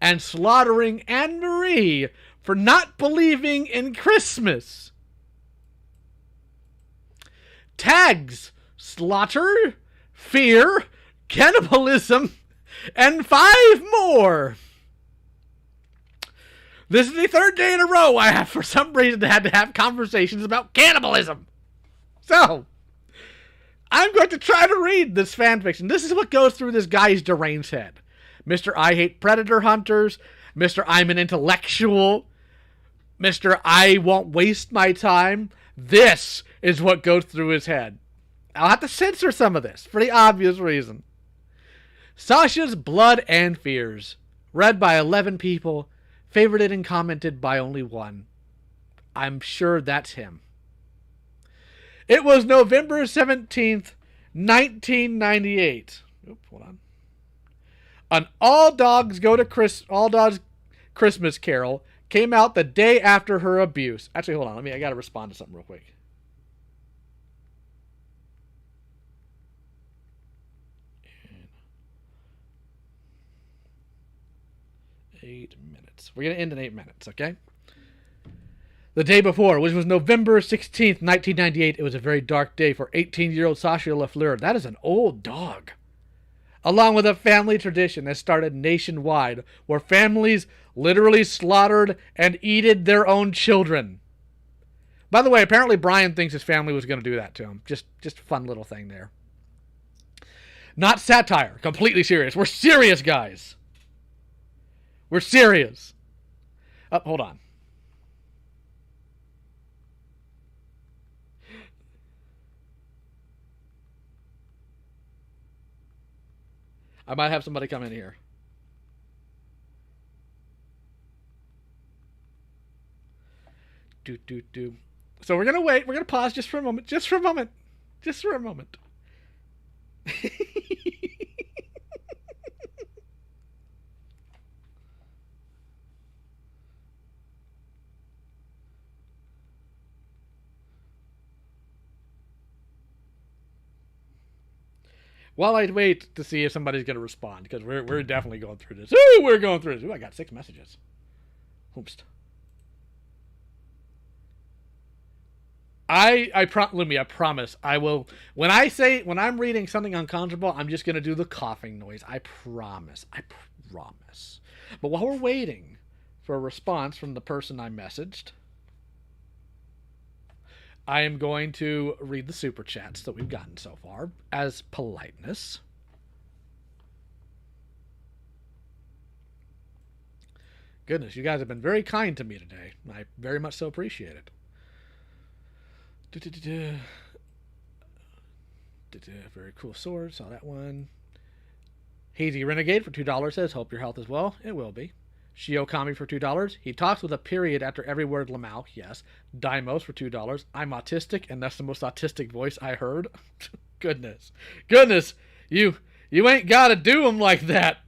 and slaughtering Anne-Marie for not believing in Christmas. Tags: slaughter, fear, cannibalism, and 5 more. This is the 3rd day in a row I have, for some reason, had to have conversations about cannibalism. So, I'm going to try to read this fanfiction. This is what goes through this guy's deranged head. Mr. I hate predator hunters. Mr. I'm an intellectual. Mr. I won't waste my time. This is what goes through his head. I'll have to censor some of this for the obvious reason. Sasha's Blood and Fears. Read by 11 people. Favorited and commented by only 1. I'm sure that's him. It was November 17th, 1998. Oops, hold on. An All Dogs Christmas Carol came out the day after her abuse. Actually, hold on. I got to respond to something real quick. Eight minutes. We're going to end in 8 minutes, okay? The day before, which was November 16th, 1998, it was a very dark day for 18-year-old Sasha Lafleur. That is an old dog. Along with a family tradition that started nationwide, where families literally slaughtered and eated their own children. By the way, apparently Brian thinks his family was going to do that to him. Just a fun little thing there. Not satire. Completely serious. We're serious, guys. We're serious. Oh, hold on. I might have somebody come in here. Do. So we're going to wait. We're going to pause just for a moment. Just for a moment. While I wait to see if somebody's going to respond, because we're definitely going through this. Ooh, we're going through this. Ooh, I got 6 messages. Oops. Lumi, I promise, I will. When I'm reading something uncomfortable, I'm just going to do the coughing noise. I promise. But while we're waiting for a response from the person I messaged, I am going to read the super chats that we've gotten so far as politeness. Goodness, you guys have been very kind to me today. I very much so appreciate it. Very cool sword. Saw that one. Hazy Renegade for $2 says, hope your health is well. It will be. Shiokami for $2. He talks with a period after every word, Lamau. Yes. Dimos for $2. I'm autistic, and that's the most autistic voice I heard. Goodness. You ain't gotta do them like that.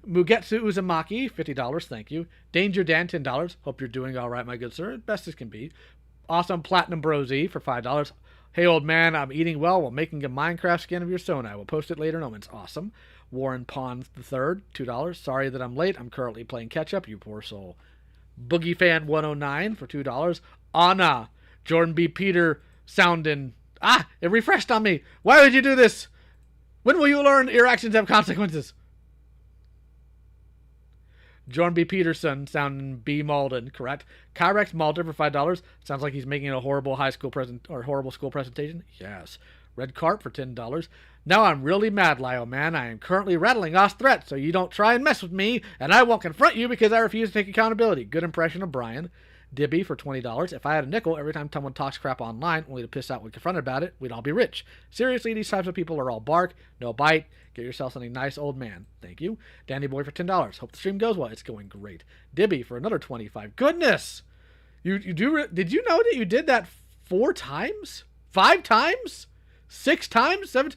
Mugetsu Uzumaki, $50. Thank you. Danger Dan, $10. Hope you're doing all right, my good sir. Best as can be. Awesome Platinum Bro Z for $5. Hey, old man, I'm eating well while making a Minecraft skin of your Sona. I will post it later. No, it's awesome. Warren Pond III, $2. Sorry that I'm late. I'm currently playing catch-up, you poor soul. Boogie Fan 109 for $2. Anna. Jordan B. Peter sounding. It refreshed on me. Why would you do this? When will you learn your actions have consequences? Jordan B. Peterson sounding B. Malden, correct. Kyrex Malden for $5. Sounds like he's making a horrible high school present or horrible school presentation. Yes. Red Carp for $10. Now I'm really mad, Lyle, man. I am currently rattling off threats, so you don't try and mess with me, and I won't confront you because I refuse to take accountability. Good impression of Brian. Dibby for $20. If I had a nickel every time someone talks crap online, only to piss out when confronted about it, we'd all be rich. Seriously, these types of people are all bark, no bite. Get yourself something nice, old man. Thank you. Danny Boy for $10. Hope the stream goes well. It's going great. Dibby for another $25. Goodness! Did you know that you did that 4 times? 5 times? 6 times? 7?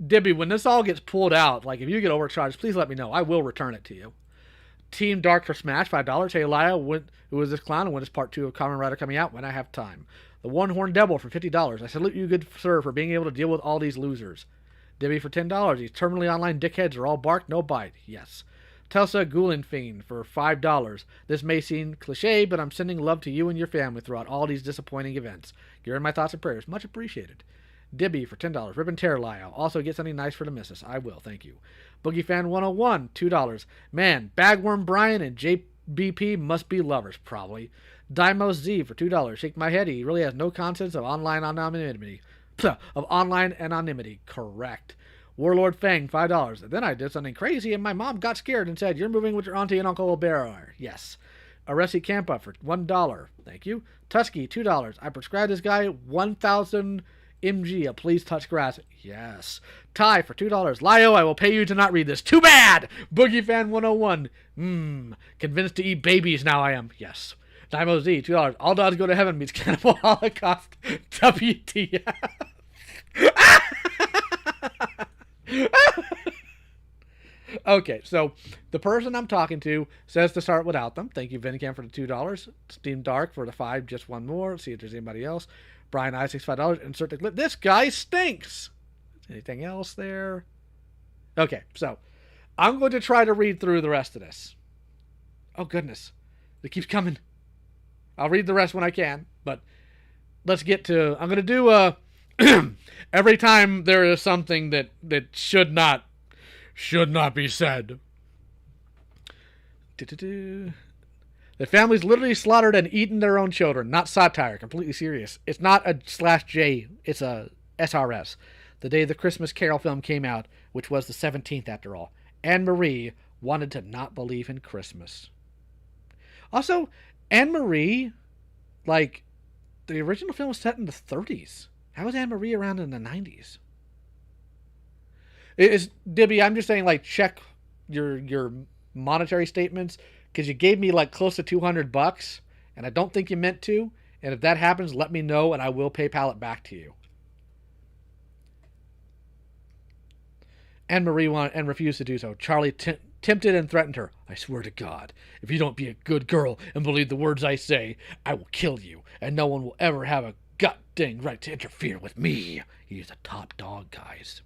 Dibby, when this all gets pulled out, like if you get overcharged, please let me know. I will return it to you. Team Dark for Smash, $5. Hey, Lyle, who is this clown, and when is part 2 of Kamen Rider coming out? When I have time. The One Horned Devil for $50. I salute you, good sir, for being able to deal with all these losers. Dibby for $10. These terminally online dickheads are all bark, no bite. Yes. Telsa Goulinfiend for $5. This may seem cliche, but I'm sending love to you and your family throughout all these disappointing events. You're in my thoughts and prayers. Much appreciated. Dibby for $10. Rip and Tear Lyle. Also get something nice for the missus. I will, thank you. Boogie Fan 101, $2. Man, Bagworm Brian and JBP must be lovers, probably. Dymos Z for $2. Shake my head, he really has no concepts of online anonymity. Of online anonymity, correct. Warlord Fang, $5. And then I did something crazy and my mom got scared and said, you're moving with your auntie and Uncle Bear. Yes. Aresi Campa for $1. Thank you. Tusky, $2. I prescribed this guy 1,000 MG, please touch grass. Yes. Ty for $2. Lio, I will pay you to not read this. Too bad! Boogie Fan 101. Convinced to eat babies now I am. Yes. Dymo Z, $2. All dogs go to heaven meets Cannibal Holocaust. WTF. Okay, so the person I'm talking to says to start without them. Thank you, Vinicam, for the $2. Steam Dark for the 5. Just one more. Let's see if there's anybody else. Brian Isaacs, $5. Insert the clip. This guy stinks. Anything else there? Okay, so I'm going to try to read through the rest of this. Oh, goodness. It keeps coming. I'll read the rest when I can, but let's get to... I'm going to do every time there is something that should not be said. The families literally slaughtered and eaten their own children. Not satire. Completely serious. It's not a /J. It's a SRS. The day the Christmas Carol film came out, which was the 17th after all. Anne-Marie wanted to not believe in Christmas. Also, Anne-Marie, like, the original film was set in the 30s. How was Anne-Marie around in the 90s? Dibby, I'm just saying, like, check your monetary statements, because you gave me like close to $200, and I don't think you meant to. And if that happens, let me know, and I will PayPal it back to you. Anne-Marie wanted and refused to do so. Charlie tempted and threatened her. I swear to God, if you don't be a good girl and believe the words I say, I will kill you, and no one will ever have a god-dang right to interfere with me. He's a top dog, guys.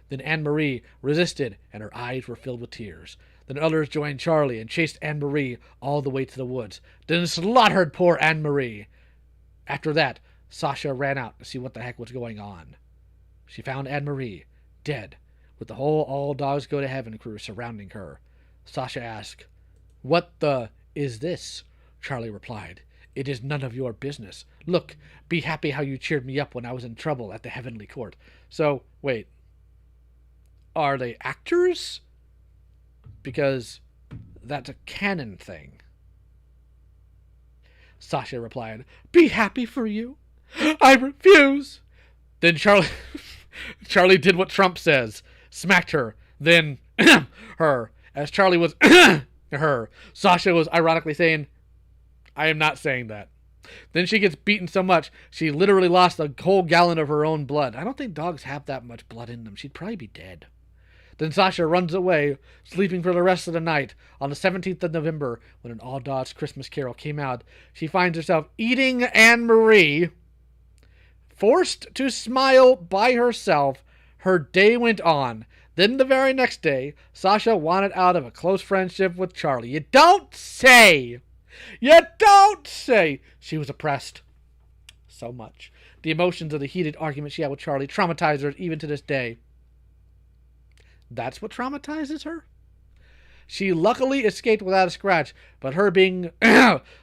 Then Anne-Marie resisted, and her eyes were filled with tears. Then others joined Charlie and chased Anne-Marie all the way to the woods. Then slaughtered poor Anne-Marie. After that, Sasha ran out to see what the heck was going on. She found Anne-Marie, dead, with the whole All Dogs Go to Heaven crew surrounding her. Sasha asked, "What the is this?" Charlie replied, "It is none of your business. Look, be happy how you cheered me up when I was in trouble at the Heavenly Court." So, wait. Are they actors? Because that's a canon thing. Sasha replied, "Be happy for you. I refuse." Then Charlie did what Trump says. Smacked her. Then her. As Charlie was her, Sasha was ironically saying, "I am not saying that." Then she gets beaten so much, she literally lost a whole gallon of her own blood. I don't think dogs have that much blood in them. She'd probably be dead. Then Sasha runs away, sleeping for the rest of the night. On the 17th of November, when an All Dogs Christmas Carol came out, she finds herself eating Anne-Marie. Forced to smile by herself, her day went on. Then the very next day, Sasha wanted out of a close friendship with Charlie. You don't say! You don't say! She was oppressed. So much. The emotions of the heated argument she had with Charlie traumatized her even to this day. That's what traumatizes her? She luckily escaped without a scratch, but her being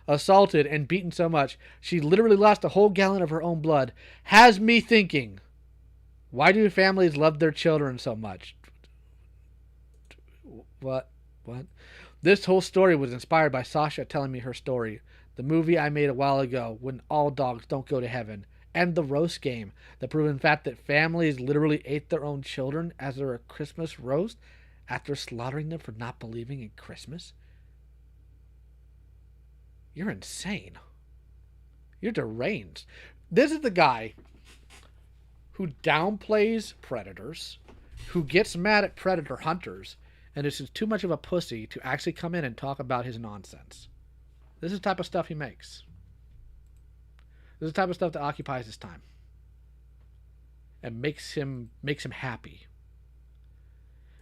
assaulted and beaten so much, she literally lost a whole gallon of her own blood, has me thinking, why do families love their children so much? What? This whole story was inspired by Sasha telling me her story. The movie I made a while ago, When All Dogs Don't Go to Heaven, and the roast game, the proven fact that families literally ate their own children as their Christmas roast after slaughtering them for not believing in Christmas. You're insane. You're deranged. This is the guy who downplays predators, who gets mad at predator hunters, and is too much of a pussy to actually come in and talk about his nonsense. This is the type of stuff he makes. This is the type of stuff that occupies his time and makes him happy.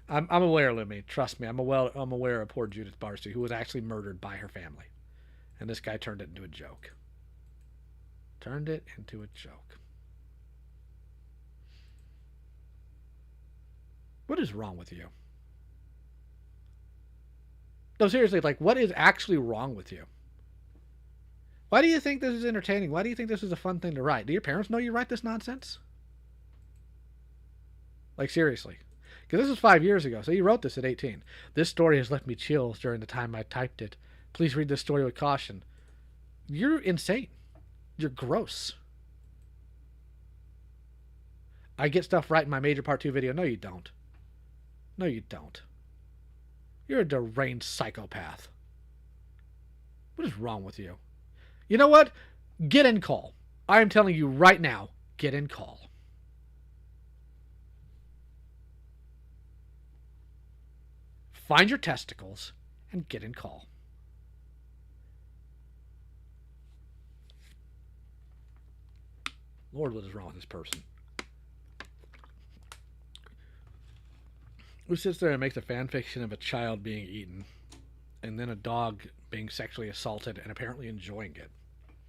I'm aware, Lumi. Trust me, I'm aware of poor Judith Barcy, who was actually murdered by her family, and this guy turned it into a joke. What is wrong with you? No, seriously, like, what is actually wrong with you? Why do you think this is entertaining? Why do you think this is a fun thing to write? Do your parents know you write this nonsense? Like, seriously. Because this was 5 years ago, so you wrote this at 18. This story has left me chills during the time I typed it. Please read this story with caution. You're insane. You're gross. I get stuff right in my Major Part 2 video. No, you don't. No, you don't. You're a deranged psychopath. What is wrong with you? You know what? Get in call. I am telling you right now, get in call. Find your testicles and get in call. Lord, what is wrong with this person? Who sits there and makes a fan fiction of a child being eaten and then a dog being sexually assaulted and apparently enjoying it?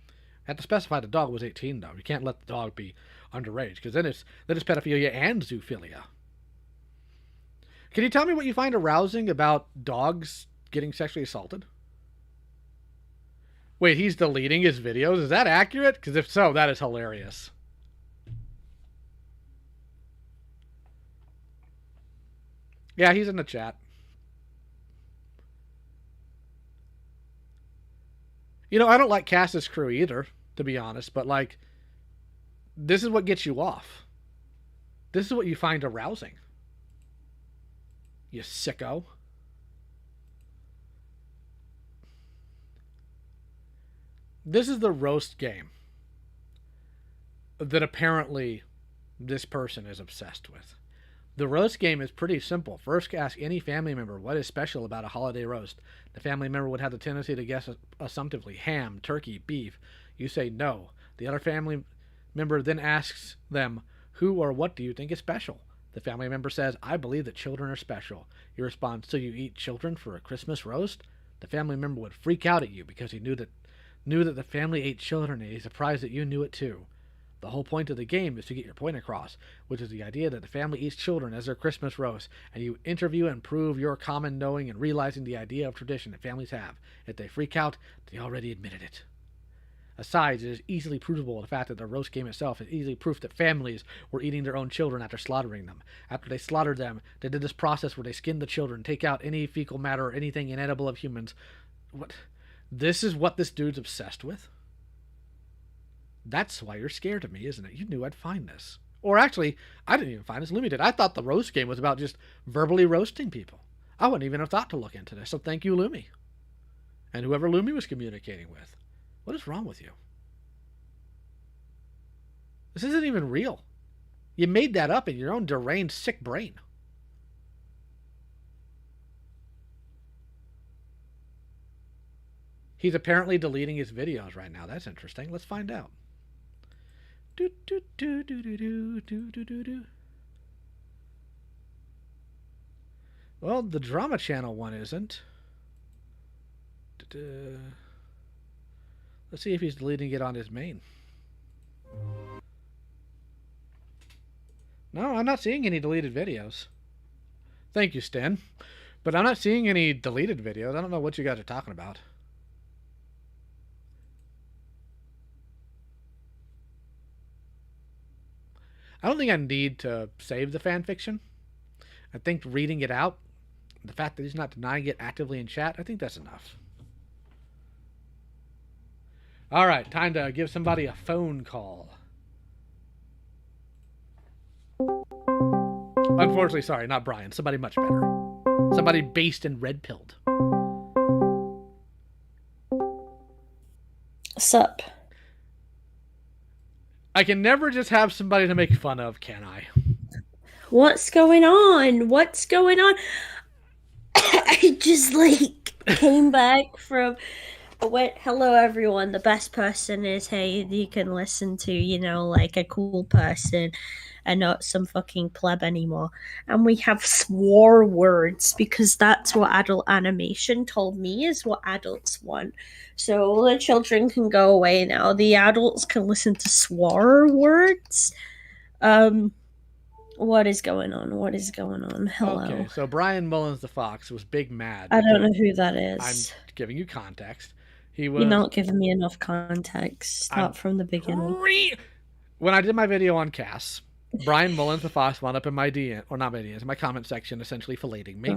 I have to specify the dog was 18, though. You can't let the dog be underage, because then it's pedophilia and zoophilia. Can you tell me what you find arousing about dogs getting sexually assaulted? Wait, he's deleting his videos? Is that accurate? Because if so, that is hilarious. Yeah, he's in the chat. You know, I don't like Cass's crew either, to be honest, but, like, this is what gets you off. This is what you find arousing. You sicko. This is the roast game that apparently this person is obsessed with. The roast game is pretty simple. First, ask any family member what is special about a holiday roast. The family member would have the tendency to guess assumptively, ham, turkey, beef. You say no. The other family member then asks them, who or what do you think is special? The family member says, I believe that children are special. You respond, so you eat children for a Christmas roast? The family member would freak out at you because he knew that the family ate children, and he's surprised that you knew it too. The whole point of the game is to get your point across, which is the idea that the family eats children as their Christmas roast, and you interview and prove your common knowing and realizing the idea of tradition that families have. If they freak out, they already admitted it. Besides, it is easily provable the fact that the roast game itself is easily proof that families were eating their own children after slaughtering them. After they slaughtered them, they did this process where they skinned the children, take out any fecal matter or anything inedible of humans. What? This is what this dude's obsessed with? That's why you're scared of me, isn't it? You knew I'd find this. Or actually, I didn't even find this. Lumi did. I thought the roast game was about just verbally roasting people. I wouldn't even have thought to look into this. So thank you, Lumi. And whoever Lumi was communicating with. What is wrong with you? This isn't even real. You made that up in your own deranged, sick brain. He's apparently deleting his videos right now. That's interesting. Let's find out. Well, the Drama Channel one isn't. Let's see if he's deleting it on his main. No, I'm not seeing any deleted videos. Thank you, Sten. But I'm not seeing any deleted videos. I don't know what you guys are talking about. I don't think I need to save the fan fiction. I think reading it out, the fact that he's not denying it actively in chat, I think that's enough. All right, time to give somebody a phone call. Unfortunately, sorry, not Brian. Somebody much better. Somebody based in Red Pilled. Sup? I can never just have somebody to make fun of, can I? What's going on? What's going on? I just came back from. I went, hello everyone. The best person is, hey, you can listen to, a cool person and not some fucking pleb anymore. And we have swore words because that's what adult animation told me is what adults want. So all the children can go away now. The adults can listen to swore words. What is going on? What is going on? Hello. Okay, so Brian Mullins the Fox was big mad. I don't know who that is. I'm giving you context. He was. You're not giving me enough context. Start from the beginning. When I did my video on Cass, Brian Mullins the Fox wound up in my DM, or not my DMs, in my comment section, essentially filleting me.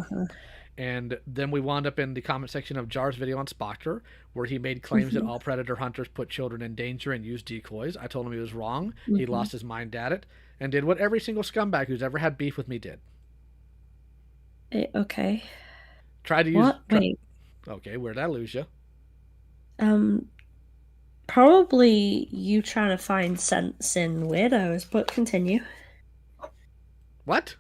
And then we wound up in the comment section of Jar's video on Spoctor, where he made claims that all predator hunters put children in danger and use decoys. I told him he was wrong. He lost his mind at it, and did what every single scumbag who's ever had beef with me did. Okay. Tried to use... What? Wait. Okay, where'd I lose you? Probably you trying to find sense in weirdos, but continue. What?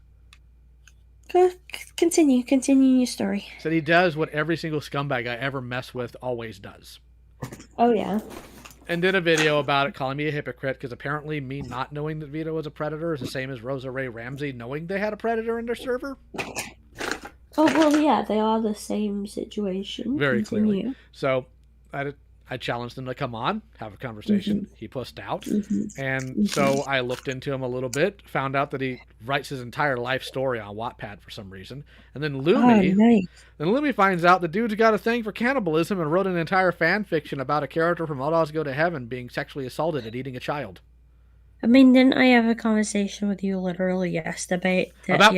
Go, continue your story. Said he does what every single scumbag I ever mess with always does. Oh, yeah. And did a video about it, calling me a hypocrite, because apparently me not knowing that Vito was a predator is the same as Rosa Ray Ramsey knowing they had a predator in their server. Oh, well, yeah, they are the same situation. Very Continue. clearly. So I challenged him to come on, have a conversation. He pussed out. And so I looked into him a little bit, found out that he writes his entire life story on Wattpad for some reason. And then Lumi finds out the dude's got a thing for cannibalism and wrote an entire fan fiction about a character from Outlaws Go to Heaven being sexually assaulted and eating a child. I mean, didn't I have a conversation with you literally yesterday about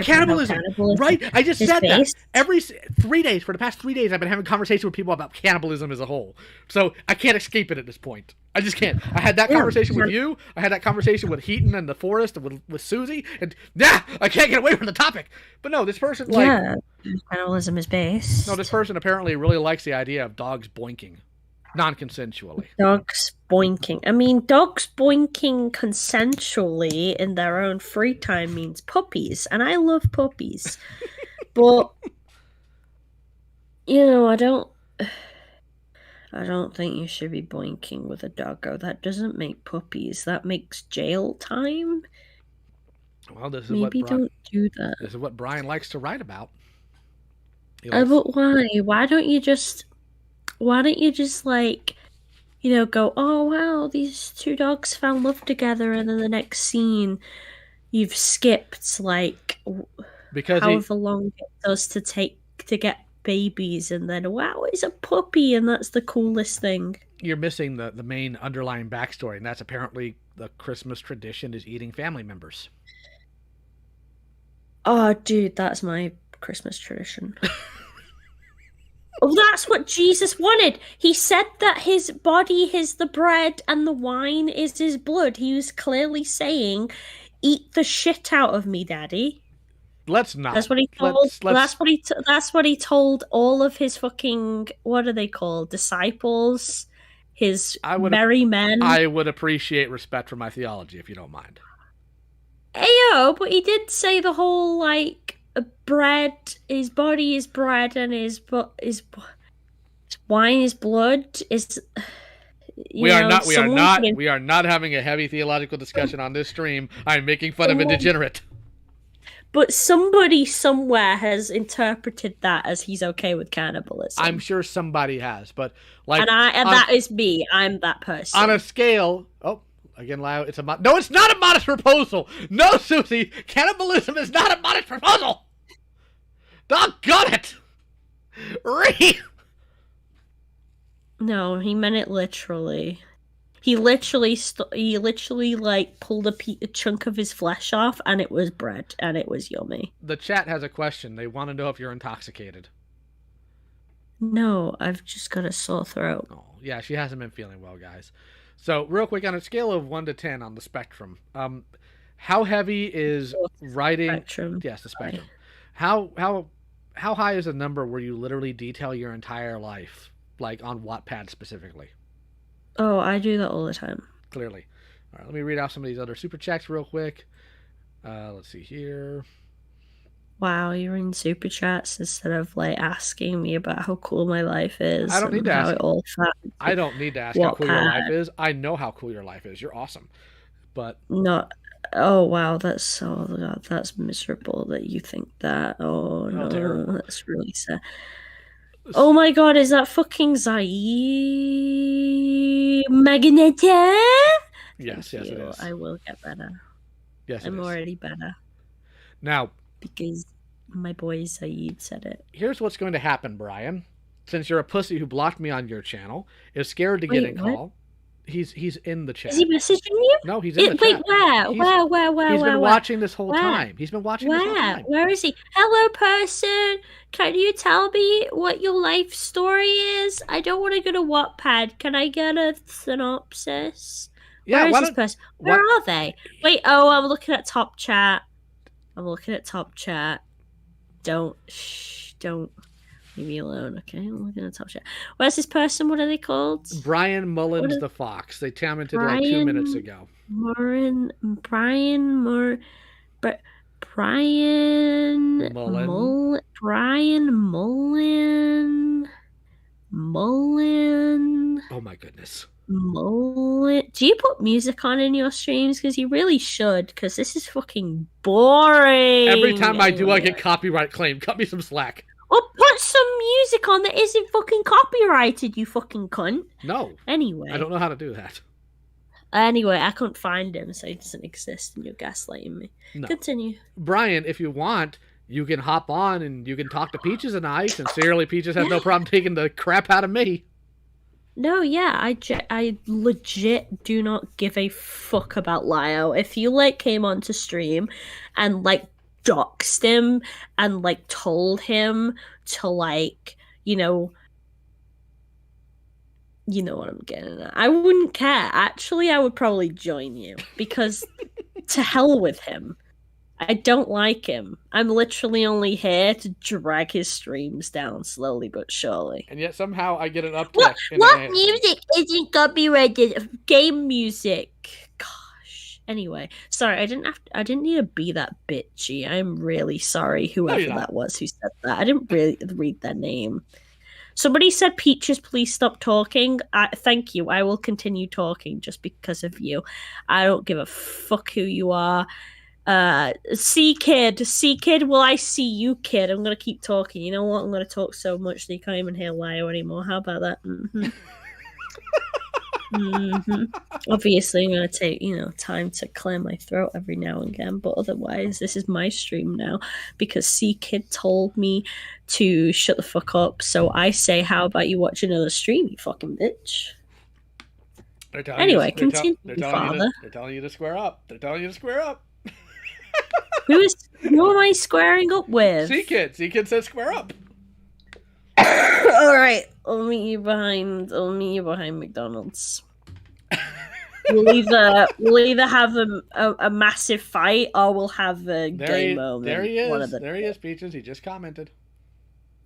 cannibalism? Right? I just said based? that. For the past 3 days, I've been having conversations with people about cannibalism as a whole. So I can't escape it at this point. I just can't. I had that conversation with you. I had that conversation with Heaton and the Forest and with Susie. And I can't get away from the topic. But no, this person, cannibalism is based. No, this person apparently really likes the idea of dogs boinking. Non-consensually. Dogs boinking. I mean, dogs boinking consensually in their own free time means puppies, and I love puppies. But I don't think you should be boinking with a doggo. That doesn't make puppies. That makes jail time. Well, don't do that. This is what Brian likes to write about. But why? Why don't you just go, oh wow, these two dogs found love together, and then the next scene you've skipped however long it does to get babies, and then wow, it's a puppy, and that's the coolest thing. You're missing the main underlying backstory, and that's apparently the Christmas tradition is eating family members. Oh, dude, that's my Christmas tradition. Oh, that's what Jesus wanted. He said that his body is the bread and the wine is his blood. He was clearly saying, "Eat the shit out of me, Daddy." Let's not. That's what he told. That's what he told all of his fucking, what are they called? Disciples, his merry men. I would appreciate respect for my theology if you don't mind. Ayo, but he did say the whole bread, his body is bread, and his wine is blood. We are not having a heavy theological discussion on this stream. I'm making fun of a degenerate. But somebody somewhere has interpreted that as he's okay with cannibalism. I'm sure somebody has, but that is me. I'm that person. On a scale, again, Lyle, no, it's not a modest proposal. No, Susie, cannibalism is not a modest proposal. Doggone it! No, he meant it literally. He literally like pulled a chunk of his flesh off, and it was bread, and it was yummy. The chat has a question. They want to know if you're intoxicated. No, I've just got a sore throat. Oh, yeah, she hasn't been feeling well, guys. So, real quick, on a scale of 1 to 10 on the spectrum, how heavy is writing? Spectrum. Yes, the spectrum. How high is a number where you literally detail your entire life, like on Wattpad specifically? Oh, I do that all the time. Clearly. All right, let me read out some of these other super chats real quick. Let's see here. Wow, you're in super chats instead of like asking me about how cool my life is. I don't need to ask. I don't need to ask how cool your life is. I know how cool your life is. You're awesome. But not. Oh wow, that's that's miserable that you think that. Oh no, terrible. That's really sad. Oh my god, is that fucking Zaid Magneta? Yes, it is. I will get better. Yes, I'm already better. Now, because my boy Zaid said it. Here's what's going to happen, Brian. Since you're a pussy who blocked me on your channel, is scared to get in call. He's in the chat. Is he messaging you? No, he's in the chat. Where? He's been watching this whole time. He's been watching this whole time. Where is he? Hello, person. Can you tell me what your life story is? I don't want to go to Wattpad. Can I get a synopsis? Yeah, where is this person? Where are they? Wait, I'm looking at top chat. Don't leave me alone, okay? I'm looking at top chat. Where's this person? What are they called? Brian Mullins the Fox. They commented like 2 minutes ago. Brian Mullen. Oh my goodness. Mullen. Do you put music on in your streams? Because you really should, because this is fucking boring. Every time I do, I get copyright claim. Cut me some slack. Well, put some music on that isn't fucking copyrighted, you fucking cunt. No. Anyway. I don't know how to do that. Anyway, I couldn't find him, so he doesn't exist, and you're gaslighting me. No. Continue. Brian, if you want, you can hop on and you can talk to Peaches and I. Sincerely, Peaches has no problem taking the crap out of me. No, yeah, I legit do not give a fuck about Lio. If you, like, came onto stream and, like, doxed him and, like, told him to, like, you know what I'm getting at. I wouldn't care. Actually, I would probably join you, because to hell with him. I don't like him. I'm literally only here to drag his streams down slowly but surely. And yet somehow I get an uptick. What music isn't copyrighted? Game music. Gosh. Anyway, sorry, I didn't need to be that bitchy. I'm really sorry, whoever that was who said that. I didn't really read their name. Somebody said, Peaches, please stop talking. Thank you. I will continue talking just because of you. I don't give a fuck who you are. C-Kid, will I see you, kid? I'm going to keep talking. You know what? I'm going to talk so much that you can't even hear Lio anymore. How about that? Obviously, I'm going to take, time to clear my throat every now and again, but otherwise, this is my stream now, because C-Kid told me to shut the fuck up, so I say, how about you watch another stream, you fucking bitch? Anyway, continue, father. They're telling you to square up. Who am I squaring up with? C-Kid says square up. All right, I'll meet you behind McDonald's. We'll either have a massive fight, or we'll have a game moment. There he is. There he is, Peaches. He just commented.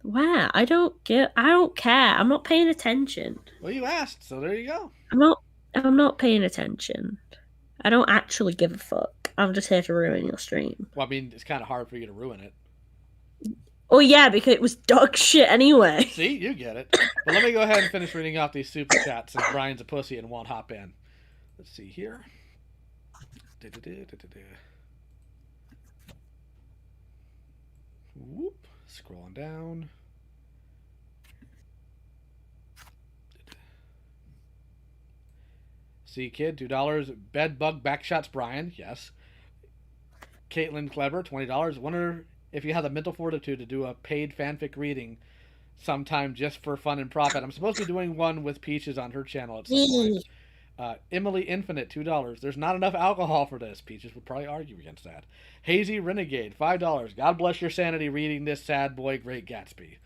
Wow, I don't care. I'm not paying attention. Well, you asked, so there you go. I'm not paying attention. I don't actually give a fuck. I'm just here to ruin your stream. Well, I mean, it's kind of hard for you to ruin it. Oh, yeah, because it was dog shit anyway. See? You get it. But let me go ahead and finish reading off these super chats since Brian's a pussy and won't hop in. Let's see here. Whoop. Scrolling down. C-Kid, $2. Bed bug backshots Brian. Yes. Caitlin Clever, $20. Wonder if you have the mental fortitude to do a paid fanfic reading sometime just for fun and profit. I'm supposed to be doing one with Peaches on her channel at some point. Emily Infinite, $2. There's not enough alcohol for this. Peaches would probably argue against that. Hazy Renegade, $5. God bless your sanity reading this sad boy Great Gatsby.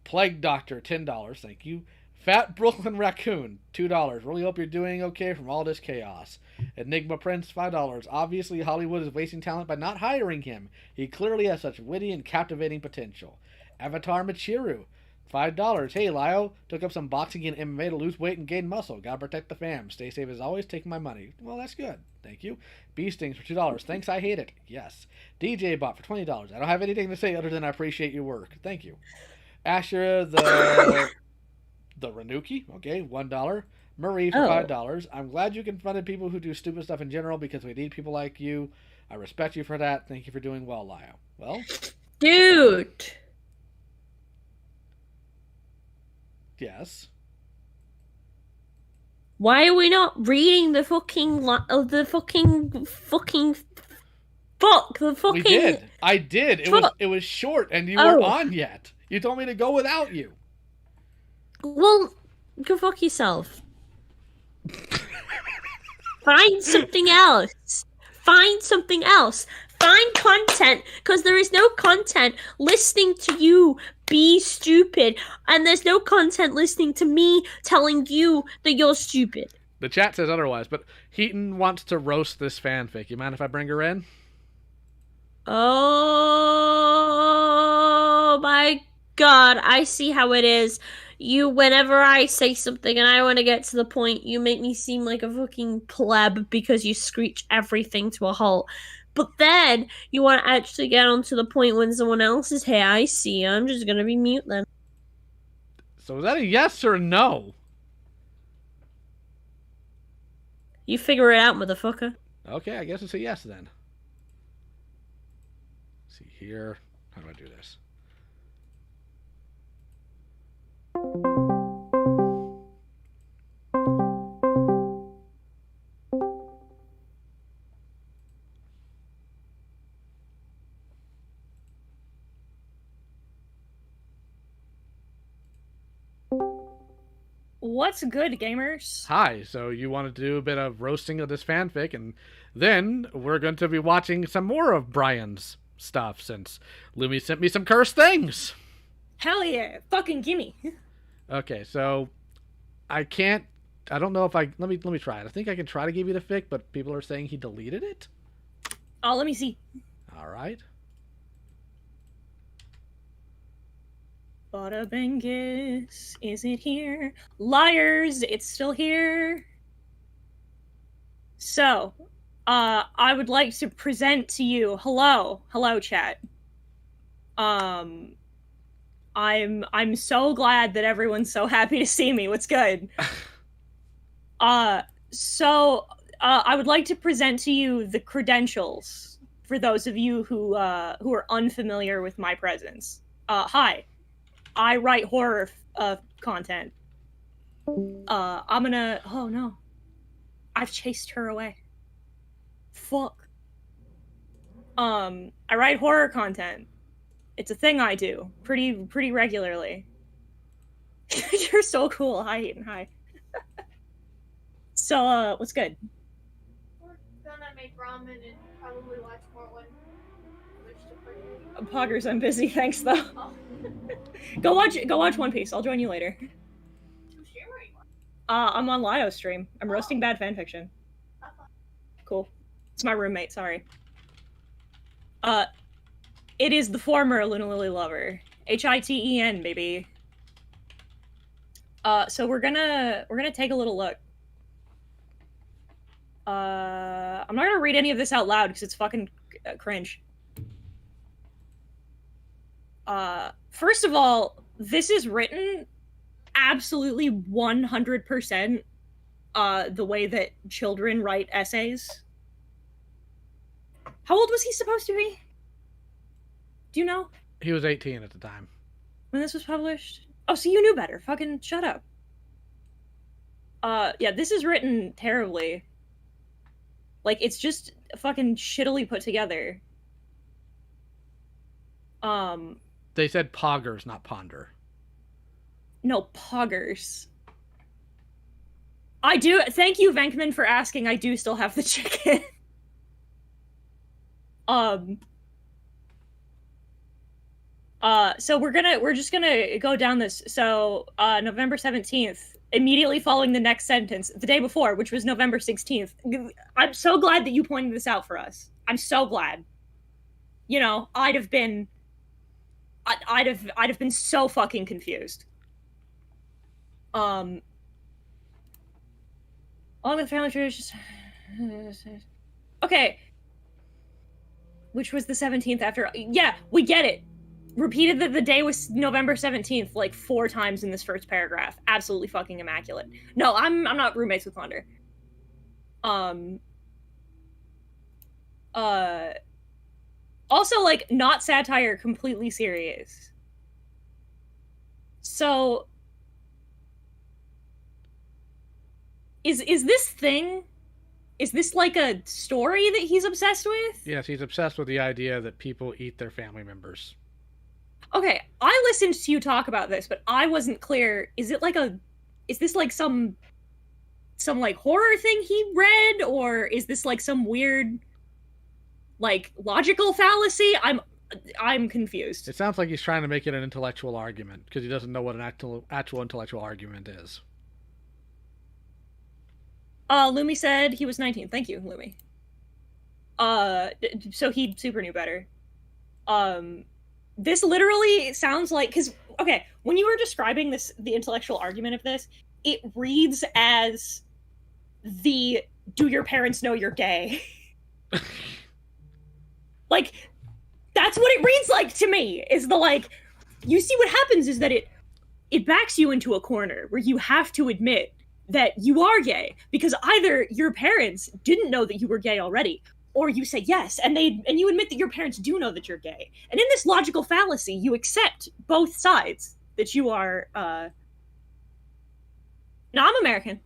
Plague Doctor, $10. Thank you. Fat Brooklyn Raccoon, $2. Really hope you're doing okay from all this chaos. Enigma Prince, $5. Obviously, Hollywood is wasting talent by not hiring him. He clearly has such witty and captivating potential. Avatar Machiru, $5. Hey, Lio. Took up some boxing and MMA to lose weight and gain muscle. Gotta protect the fam. Stay safe as always. Taking my money. Well, that's good. Thank you. Bee Stings for $2. Thanks, I hate it. Yes. DJ Bot for $20. I don't have anything to say other than I appreciate your work. Thank you. Asher the Renuki, okay, $1. Marie for $5. I'm glad you confronted people who do stupid stuff in general because we need people like you. I respect you for that. Thank you for doing well, Lio. Well, dude. Yes. Why are we not reading the fucking We did. I did. It was short, and you weren't on yet. You told me to go without you. Well, go fuck yourself. Find something else. Find something else. Find content, because there is no content listening to you be stupid, and there's no content listening to me telling you that you're stupid. The chat says otherwise, but Heaton wants to roast this fanfic. You mind if I bring her in? Oh my god, I see how it is. You, whenever I say something and I want to get to the point, you make me seem like a fucking pleb because you screech everything to a halt. But then, you want to actually get on to the point when someone else is, hey, I see, I'm just gonna be mute then. So is that a yes or a no? You figure it out, motherfucker. Okay, I guess it's a yes then. Let's see here. How do I do this? What's good, gamers? Hi, so you wanted to do a bit of roasting of this fanfic, and then we're going to be watching some more of Brian's stuff, since Lumi sent me some cursed things. Hell yeah, fucking gimme. Okay, so I don't know if let me try it. I think I can try to give you the fic, but people are saying he deleted it. Oh, let me see. All right. Bada Bengus, is it here? Liars, it's still here. So, I would like to present to you, hello chat. I'm so glad that everyone's so happy to see me. What's good? I would like to present to you the credentials for those of you who are unfamiliar with my presence. Hi. I write horror content. I'm gonna... Oh, no. I've chased her away. Fuck. I write horror content. It's a thing I do. Pretty regularly. You're so cool. Hi, Hayden. Hi. So, what's good? We're gonna make ramen and probably watch more one. Poggers, I'm busy. Thanks, though. Oh. Go watch One Piece. I'll join you later. I'm on Livestream. I'm roasting bad fanfiction. Cool. It's my roommate, sorry. It is the former Luna Lily lover. Hiten, baby. So we're gonna take a little look. I'm not gonna read any of this out loud because it's fucking cringe. First of all, this is written absolutely 100% the way that children write essays. How old was he supposed to be? Do you know? He was 18 at the time. When this was published? Oh, so you knew better. Fucking shut up. Yeah, this is written terribly. Like, it's just fucking shittily put together. They said poggers, not ponder. No, poggers. I do. Thank you, Venkman, for asking. I do still have the chicken. So we're just gonna go down this. So, November 17th, immediately following the next sentence, the day before, which was November 16th. I'm so glad that you pointed this out for us. I'm so glad. You know, I'd have been so fucking confused. All the family traditions. Okay. Which was the 17th after. Yeah, we get it. Repeated that the day was November 17th like 4 times in this first paragraph. Absolutely fucking immaculate. No, I'm not roommates with Ponder. Also, like, not satire, completely serious. So, is this thing? Is this like a story that he's obsessed with? Yes, he's obsessed with the idea that people eat their family members. Okay, I listened to you talk about this, but I wasn't clear. Is this like some like horror thing he read, or is this like some weird like logical fallacy? I'm confused. It sounds like he's trying to make it an intellectual argument because he doesn't know what an actual intellectual argument is. Lumi said he was 19. Thank you, Lumi. So he super knew better. This literally sounds like, because, okay, when you were describing the intellectual argument of this, it reads as the, do your parents know you're gay? Like, that's what it reads like to me, is the, like, you see what happens is that it backs you into a corner where you have to admit that you are gay, because either your parents didn't know that you were gay already, or you say yes, and you admit that your parents do know that you're gay. And in this logical fallacy, you accept both sides, that you are, no, I'm American.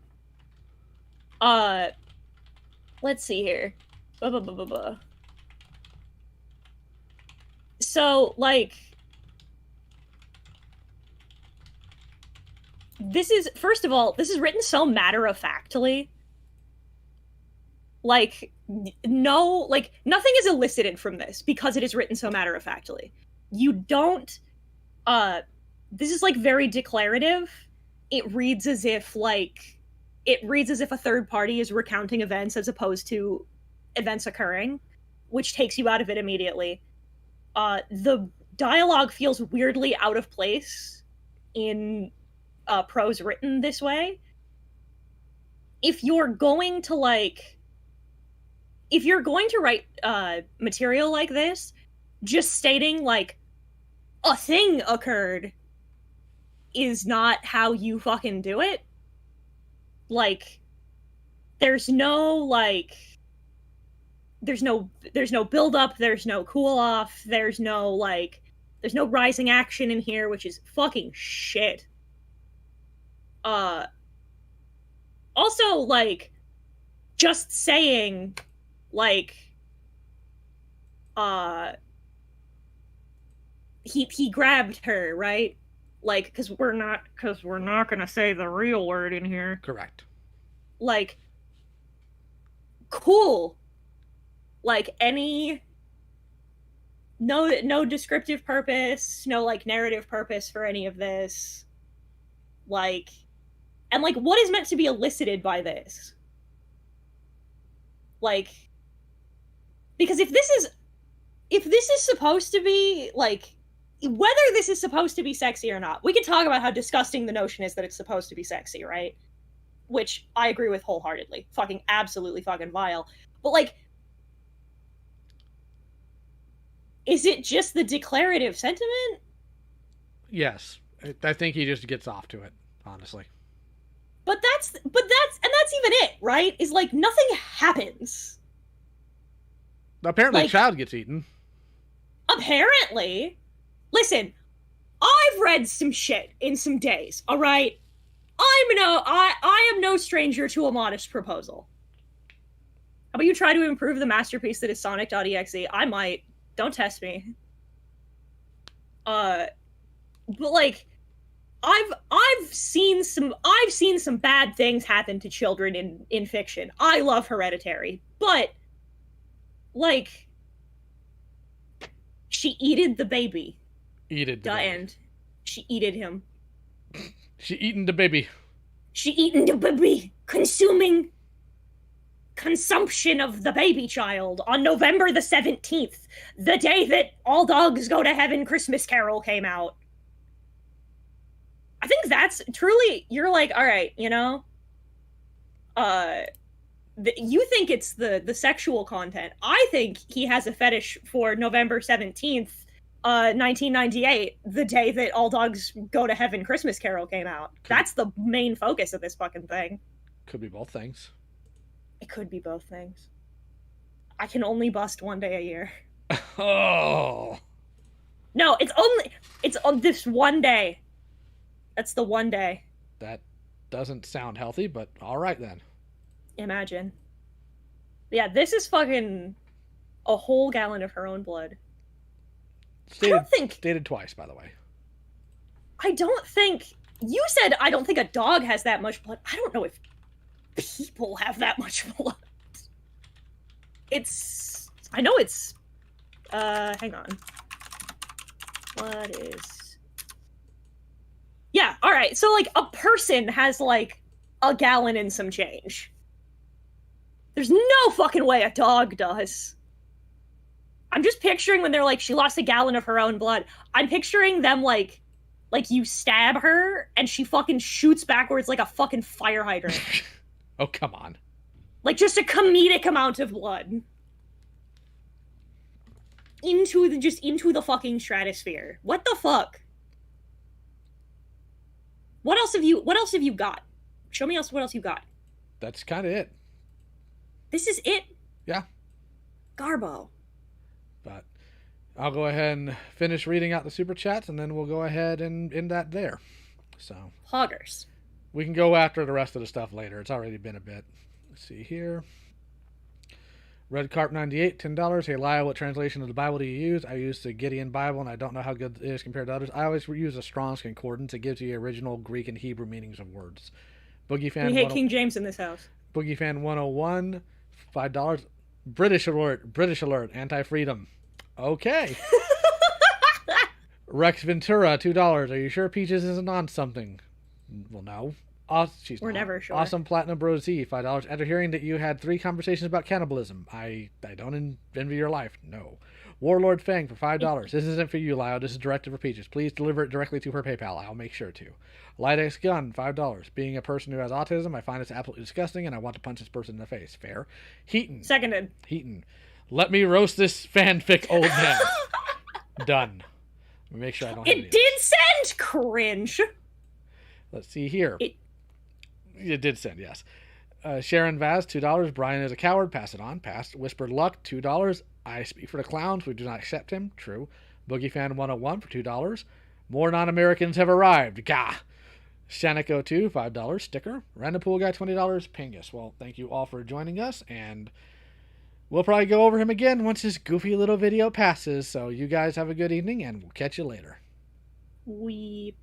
Let's see here. So, like, this is, first of all, this is written so matter-of-factly. Like, no, like, nothing is elicited from this because it is written so matter-of-factly. You don't, this is, like, very declarative. It reads as if a third party is recounting events as opposed to events occurring, which takes you out of it immediately. The dialogue feels weirdly out of place in prose written this way. If you're going to write material like this, just stating like a thing occurred is not how you fucking do it. Like, there's no build up, there's no cool off, there's no rising action in here, which is fucking shit. Also, like, just saying, like, he grabbed her, right? Like, because we're not gonna say the real word in here. Correct. Like, cool. Like, no descriptive purpose, no, like, narrative purpose for any of this. Like, and, like, what is meant to be elicited by this? Like, because if this is supposed to be, like, whether this is supposed to be sexy or not, we can talk about how disgusting the notion is that it's supposed to be sexy, right? Which I agree with wholeheartedly. Fucking absolutely fucking vile. But, like, is it just the declarative sentiment? Yes. I think he just gets off to it, honestly. But that's even it, right? Is like nothing happens. Apparently, like, a child gets eaten. Apparently. Listen, I've read some shit in some days, all right? I am no stranger to a modest proposal. How about you try to improve the masterpiece that is Sonic.exe? I might. Don't test me. But like, I've seen some bad things happen to children in fiction. I love Hereditary, but like, she eated the baby. Eated the The baby. end. She eated him. She eaten the baby. She eaten the baby, consuming consumption of the baby child on November the 17th, the day that All Dogs Go to Heaven Christmas Carol came out. I think that's truly, you're like, all right, you know, you think it's the sexual content. I think he has a fetish for November 17th, 1998, the day that All Dogs Go to Heaven Christmas Carol came out. That's the main focus of this fucking thing. Could be both things. It could be both things. I can only bust one day a year. Oh. No, it's on this one day. That's the one day. That doesn't sound healthy, but all right then. Imagine. Yeah, this is fucking a whole gallon of her own blood. Stated twice, by the way. I don't think... You said I don't think a dog has that much blood. I don't know if people have that much blood. It's... I know it's... hang on. What is... Yeah, alright. So, like, a person has, like, a gallon and some change. There's no fucking way a dog does. I'm just picturing when they're like, she lost a gallon of her own blood. I'm picturing them, like you stab her, and she fucking shoots backwards like a fucking fire hydrant. Oh, come on. Like, just a comedic amount of blood. Into the fucking stratosphere. What the fuck? What else have you got? Show me what else you got. That's kind of it. This is it? Yeah. Garbo. But I'll go ahead and finish reading out the super chats, and then we'll go ahead and end that there. So Hoggers. we can go after the rest of the stuff later. It's already been a bit. Let's see here. Red Carp 98, $10. Hey, Lyle, what translation of the Bible do you use? I use the Gideon Bible, and I don't know how good it is compared to others. I always use a Strong's Concordance. It gives you original Greek and Hebrew meanings of words. Boogie Fan. We hate King James in this house. Boogie Fan 101, $5. British alert, anti-freedom. Okay. Rex Ventura, $2. Are you sure Peaches isn't on something? Well, no. We're never sure. Awesome Platinum Bro Z, $5. After hearing that you had 3 conversations about cannibalism, I don't envy your life. No. Warlord Fang for $5. This isn't for you, Lyle. This is directed for Peaches. Please deliver it directly to her PayPal. I'll make sure to. Lidex Gun, $5. Being a person who has autism, I find it's absolutely disgusting, and I want to punch this person in the face. Fair. Heaton. Seconded. Heaton. Let me roast this fanfic old man. Done. Let me make sure I don't have It did send! Cringe. Let's see here. It did send, yes. Sharon Vaz, $2. Brian is a coward. Pass it on. Passed. Whispered Luck, $2. I speak for the clowns. We do not accept him. True. Boogie Fan 101 for $2. More non-Americans have arrived. Gah. Shanico2, $5. Sticker. Random Pool Guy, $20. Pingus. Well, thank you all for joining us, and we'll probably go over him again once this goofy little video passes. So you guys have a good evening, and we'll catch you later. Weep.